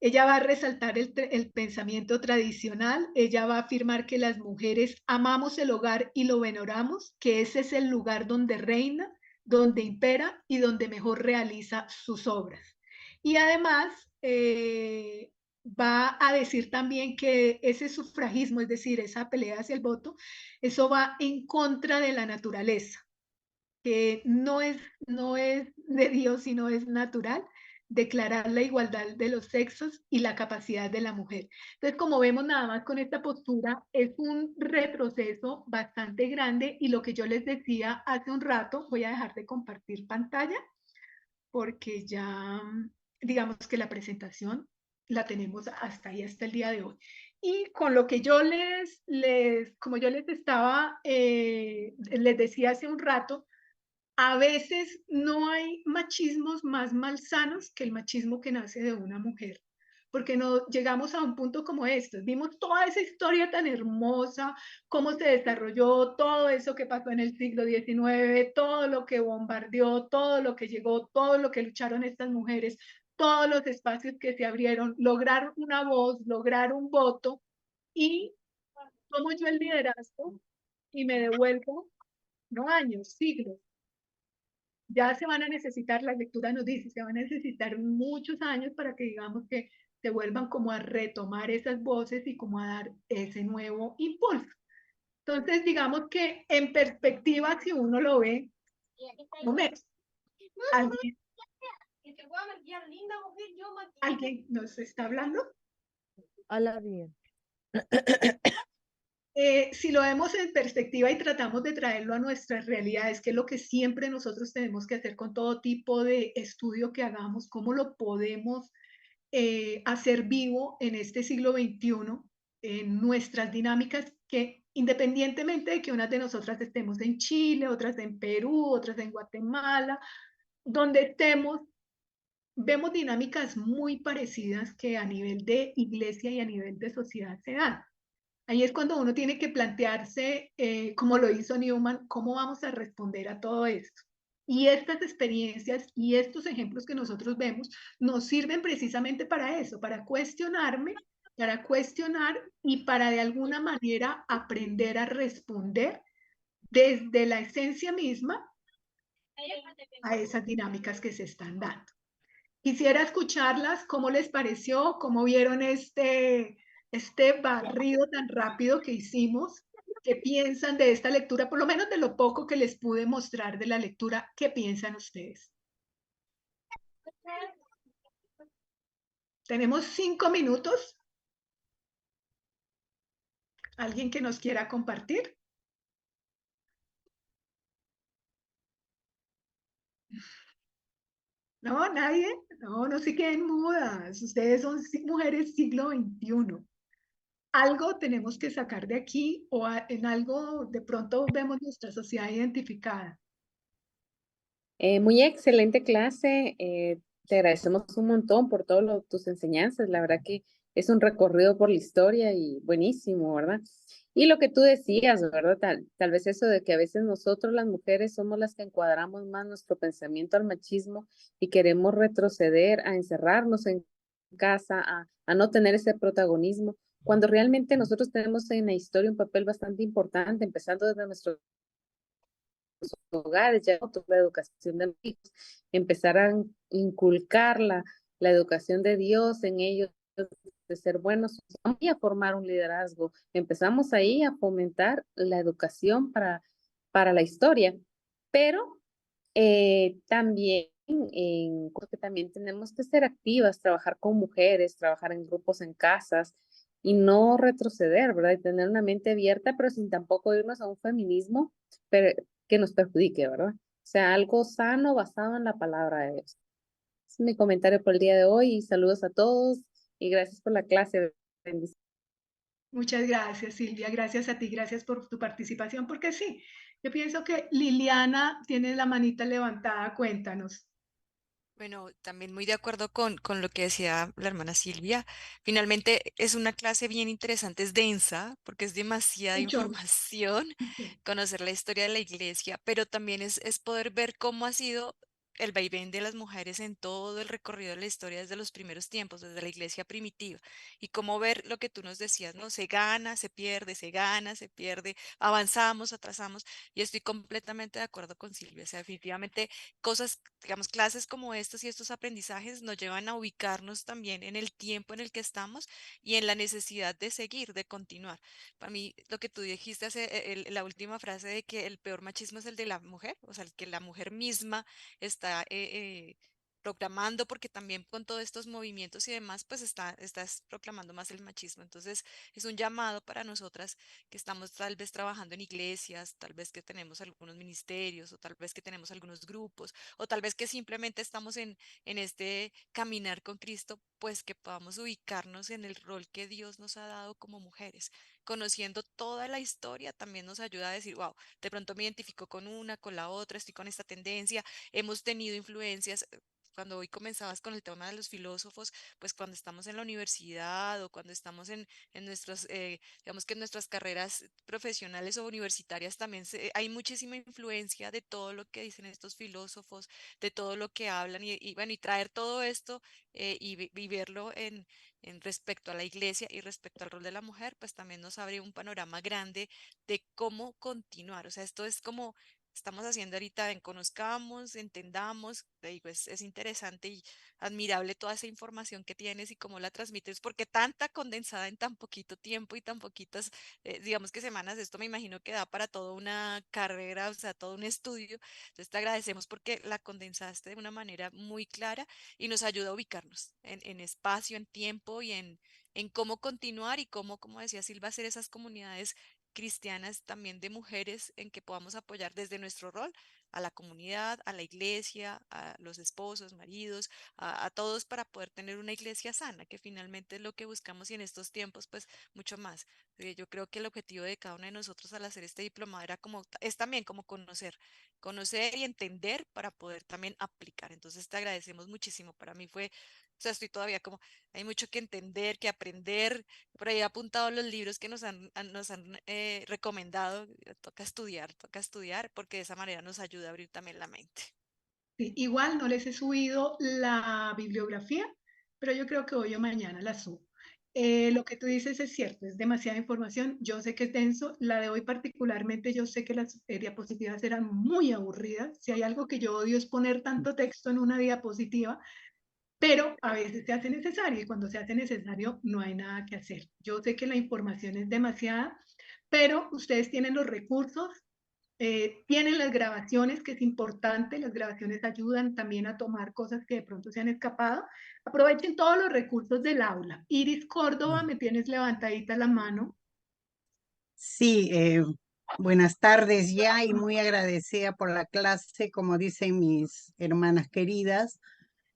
Ella va a resaltar el pensamiento tradicional, ella va a afirmar que las mujeres amamos el hogar y lo veneramos, que ese es el lugar donde reina, donde impera y donde mejor realiza sus obras. Y además va a decir también que ese sufragismo, es decir, esa pelea hacia el voto, eso va en contra de la naturaleza, que no es de Dios, sino es natural, declarar la igualdad de los sexos y la capacidad de la mujer. Entonces, como vemos nada más con esta postura, es un retroceso bastante grande y lo que yo les decía hace un rato, voy a dejar de compartir pantalla porque ya digamos que la presentación la tenemos hasta ahí, hasta el día de hoy. Y con lo que yo como yo les estaba, les decía hace un rato, a veces no hay machismos más malsanos que el machismo que nace de una mujer, porque no llegamos a un punto como este. Vimos toda esa historia tan hermosa, cómo se desarrolló todo eso que pasó en el siglo XIX, todo lo que bombardeó, todo lo que llegó, todo lo que lucharon estas mujeres, todos los espacios que se abrieron, lograr una voz, lograr un voto y tomo yo el liderazgo y me devuelvo, no años, siglos. Ya se van a necesitar, la lectura nos dice, se van a necesitar muchos años para que digamos que se vuelvan como a retomar esas voces y como a dar ese nuevo impulso. Entonces, digamos que en perspectiva, si uno lo ve, ¿alguien nos está hablando? Habla bien. Si lo vemos en perspectiva y tratamos de traerlo a nuestras realidades, que es lo que siempre nosotros tenemos que hacer con todo tipo de estudio que hagamos, cómo lo podemos hacer vivo en este siglo XXI, en nuestras dinámicas que independientemente de que unas de nosotras estemos en Chile, otras en Perú, otras en Guatemala, donde estemos, vemos dinámicas muy parecidas que a nivel de iglesia y a nivel de sociedad se dan. Ahí es cuando uno tiene que plantearse, como lo hizo Newman, cómo vamos a responder a todo esto. Y estas experiencias y estos ejemplos que nosotros vemos nos sirven precisamente para eso, para cuestionarme, para cuestionar y para de alguna manera aprender a responder desde la esencia misma a esas dinámicas que se están dando. Quisiera escucharlas, ¿cómo les pareció? ¿Cómo vieron este barrido tan rápido que hicimos? ¿Qué piensan de esta lectura? Por lo menos de lo poco que les pude mostrar de la lectura, ¿qué piensan ustedes? Tenemos 5 minutos. ¿Alguien que nos quiera compartir? No, nadie. No, no se queden mudas. Ustedes son mujeres siglo XXI. Algo tenemos que sacar de aquí o en algo de pronto vemos nuestra sociedad identificada. Muy excelente clase. Te agradecemos un montón por todas tus enseñanzas. La verdad que es un recorrido por la historia y buenísimo, ¿verdad? Y lo que tú decías, ¿verdad? Tal vez eso de que a veces nosotros las mujeres somos las que encuadramos más nuestro pensamiento al machismo y queremos retroceder a encerrarnos en casa, a no tener ese protagonismo, cuando realmente nosotros tenemos en la historia un papel bastante importante, empezando desde nuestros hogares, ya toda la educación de los hijos, empezar a inculcar la educación de Dios en ellos, de ser buenos y a formar un liderazgo. Empezamos ahí a fomentar la educación para la historia, pero también creo que también tenemos que ser activas, trabajar con mujeres, trabajar en grupos en casas y no retroceder, ¿verdad? Y tener una mente abierta, pero sin tampoco irnos a un feminismo que nos perjudique, ¿verdad? O sea, algo sano basado en la palabra de Dios. Es mi comentario por el día de hoy y saludos a todos y gracias por la clase. Bendiciones. Muchas gracias, Silvia. Gracias a ti, gracias por tu participación, porque sí, yo pienso que Liliana tiene la manita levantada. Cuéntanos. Bueno, también muy de acuerdo con lo que decía la hermana Silvia. Finalmente es una clase bien interesante, es densa porque es demasiada Mucho. información, conocer la historia de la iglesia, pero también es poder ver cómo ha sido el vaivén de las mujeres en todo el recorrido de la historia desde los primeros tiempos, desde la iglesia primitiva, y cómo ver lo que tú nos decías, ¿no? Se gana, se pierde, se gana, se pierde, avanzamos, atrasamos, y estoy completamente de acuerdo con Silvia. O sea, definitivamente cosas, digamos, clases como estas y estos aprendizajes nos llevan a ubicarnos también en el tiempo en el que estamos y en la necesidad de seguir, de continuar. Para mí, lo que tú dijiste la última frase de que el peor machismo es el de la mujer, o sea, el que la mujer misma está proclamando, porque también con todos estos movimientos y demás, pues estás proclamando más el machismo. Entonces, es un llamado para nosotras que estamos tal vez trabajando en iglesias, tal vez que tenemos algunos ministerios, o tal vez que tenemos algunos grupos, o tal vez que simplemente estamos en este caminar con Cristo, pues que podamos ubicarnos en el rol que Dios nos ha dado como mujeres. Conociendo toda la historia también nos ayuda a decir, wow, de pronto me identifico con una, con la otra, estoy con esta tendencia, hemos tenido influencias. Cuando hoy comenzabas con el tema de los filósofos, pues cuando estamos en la universidad o cuando estamos en nuestros, digamos que en nuestras carreras profesionales o universitarias también hay muchísima influencia de todo lo que dicen estos filósofos, de todo lo que hablan y bueno, y traer todo esto y verlo en respecto a la iglesia y respecto al rol de la mujer, pues también nos abre un panorama grande de cómo continuar. O sea, esto es como estamos haciendo ahorita en conozcamos, entendamos, te digo, es interesante y admirable toda esa información que tienes y cómo la transmites, porque tanta condensada en tan poquito tiempo y tan poquitas, digamos que semanas, esto me imagino que da para toda una carrera, o sea, todo un estudio. Entonces te agradecemos porque la condensaste de una manera muy clara y nos ayuda a ubicarnos en espacio, en tiempo y en cómo continuar y cómo, como decía Silva, hacer esas comunidades cristianas también de mujeres en que podamos apoyar desde nuestro rol a la comunidad, a la iglesia, a los esposos, maridos, a todos para poder tener una iglesia sana, que finalmente es lo que buscamos y en estos tiempos pues mucho más. Yo creo que el objetivo de cada uno de nosotros al hacer este diplomado era como, es también como conocer y entender para poder también aplicar. Entonces te agradecemos muchísimo. Para mí fue, o sea, estoy todavía como, hay mucho que entender, que aprender. Por ahí he apuntado los libros que nos han recomendado. Toca estudiar, porque de esa manera nos ayuda a abrir también la mente. Sí, igual no les he subido la bibliografía, pero yo creo que hoy o mañana la subo. Lo que tú dices es cierto, es demasiada información. Yo sé que es denso. La de hoy particularmente, yo sé que las diapositivas eran muy aburridas. Si hay algo que yo odio es poner tanto texto en una diapositiva, pero a veces se hace necesario y cuando se hace necesario no hay nada que hacer. Yo sé que la información es demasiada, pero ustedes tienen los recursos, tienen las grabaciones, que es importante, las grabaciones ayudan también a tomar cosas que de pronto se han escapado. Aprovechen todos los recursos del aula. Iris Córdoba, me tienes levantadita la mano. Sí, buenas tardes ya y muy agradecida por la clase, como dicen mis hermanas queridas.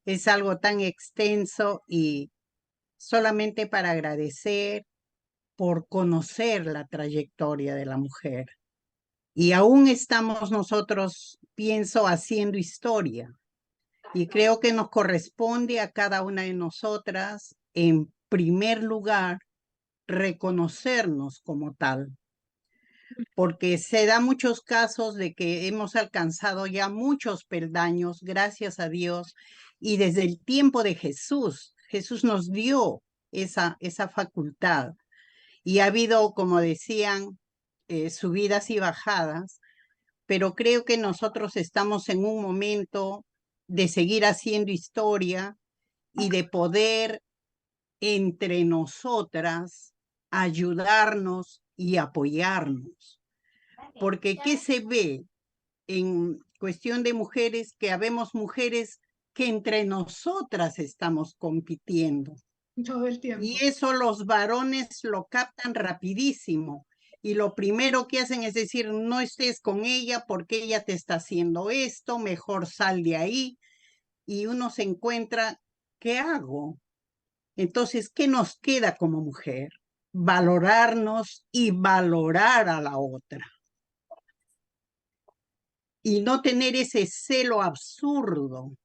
Es algo tan extenso y solamente para agradecer por conocer la trayectoria de la mujer. Y aún estamos nosotros, pienso, haciendo historia. Y creo que nos corresponde a cada una de nosotras primer lugar, reconocernos como tal. Porque se da muchos casos de que hemos alcanzado ya muchos peldaños, gracias a Dios, y desde el tiempo de Jesús, Jesús nos dio esa facultad. Y ha habido, como decían, subidas y bajadas, pero creo que nosotros estamos en un momento de seguir haciendo historia y de poder entre nosotras ayudarnos y apoyarnos. Porque ¿qué se ve en cuestión de mujeres? Que habemos mujeres que entre nosotras estamos compitiendo. Todo el tiempo. Y eso los varones lo captan rapidísimo. Y lo primero que hacen es decir, no estés con ella porque ella te está haciendo esto, mejor sal de ahí. Y uno se encuentra, ¿qué hago? Entonces, ¿qué nos queda como mujer? Valorarnos y valorar a la otra. Y no tener ese celo absurdo,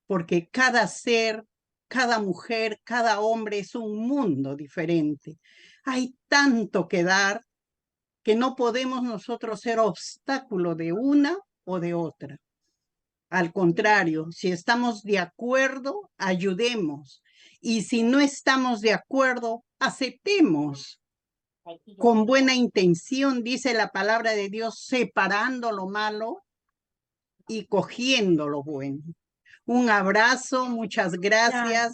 porque cada ser, cada mujer, cada hombre es un mundo diferente. Hay tanto que dar que no podemos nosotros ser obstáculo de una o de otra. Al contrario, si estamos de acuerdo, ayudemos. Y si no estamos de acuerdo, aceptemos. Con buena intención, dice la palabra de Dios, separando lo malo y cogiendo lo bueno. Un abrazo, muchas gracias.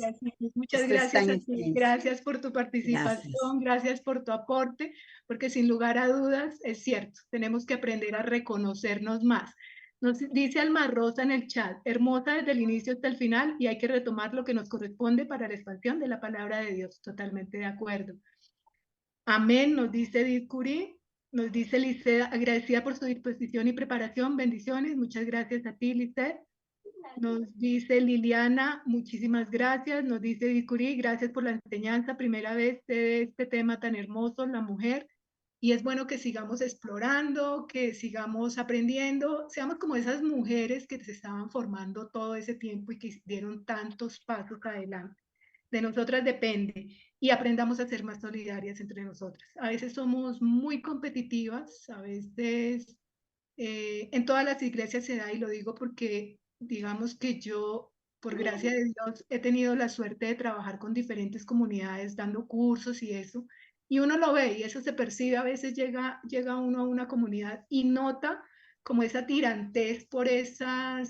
Muchas Esto está gracias a en ti. extenso. Gracias por tu participación, gracias por tu aporte, porque sin lugar a dudas es cierto, tenemos que aprender a reconocernos más. Nos dice Alma Rosa en el chat, hermosa desde el inicio hasta el final y hay que retomar lo que nos corresponde para la expansión de la palabra de Dios. Totalmente de acuerdo. Amén, nos dice Edith Curie, nos dice Lisset, agradecida por su disposición y preparación, bendiciones, muchas gracias a ti, Lisset. Nos dice Liliana, muchísimas gracias. Nos dice Edith Curie, gracias por la enseñanza, primera vez de este tema tan hermoso, la mujer. Y es bueno que sigamos explorando, que sigamos aprendiendo, seamos como esas mujeres que se estaban formando todo ese tiempo y que dieron tantos pasos adelante. De nosotras depende y aprendamos a ser más solidarias entre nosotras. A veces somos muy competitivas, a veces en todas las iglesias se da, y lo digo porque digamos que yo, por gracia de Dios, he tenido la suerte de trabajar con diferentes comunidades, dando cursos y eso, y uno lo ve y eso se percibe, a veces llega uno a una comunidad y nota como esa tirantez por esa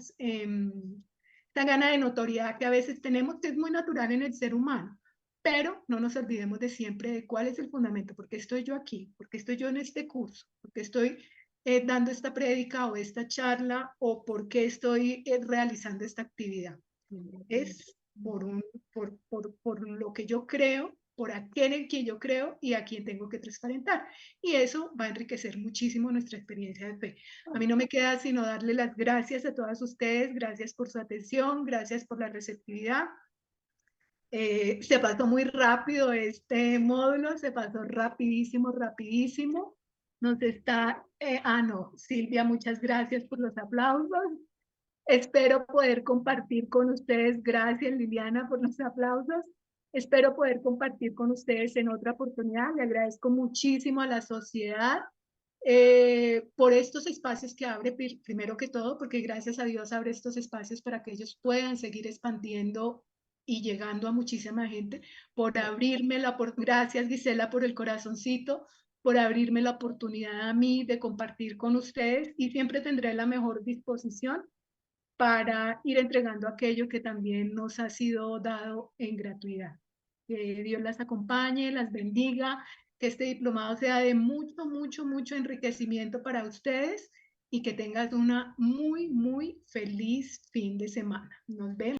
gana de notoriedad que a veces tenemos, que es muy natural en el ser humano. Pero no nos olvidemos de siempre de cuál es el fundamento, por qué estoy yo aquí, por qué estoy yo en este curso, por qué estoy dando esta prédica o esta charla o por qué estoy realizando esta actividad. Es por lo que yo creo, por aquel en quien yo creo y a quien tengo que transparentar. Y eso va a enriquecer muchísimo nuestra experiencia de fe. A mí no me queda sino darle las gracias a todas ustedes, gracias por su atención, gracias por la receptividad. Se pasó muy rápido este módulo, se pasó rapidísimo, rapidísimo. Nos está, no, Silvia, muchas gracias por los aplausos. Espero poder compartir con ustedes, gracias Liliana por los aplausos. Espero poder compartir con ustedes en otra oportunidad. Le agradezco muchísimo a la sociedad por estos espacios que abre, primero que todo, porque gracias a Dios abre estos espacios para que ellos puedan seguir expandiendo y llegando a muchísima gente, por abrirme gracias Gisela por el corazoncito, por abrirme la oportunidad a mí de compartir con ustedes y siempre tendré la mejor disposición para ir entregando aquello que también nos ha sido dado en gratuidad. Que Dios las acompañe, las bendiga, que este diplomado sea de mucho, mucho, mucho enriquecimiento para ustedes y que tengas una muy, muy feliz fin de semana. Nos vemos.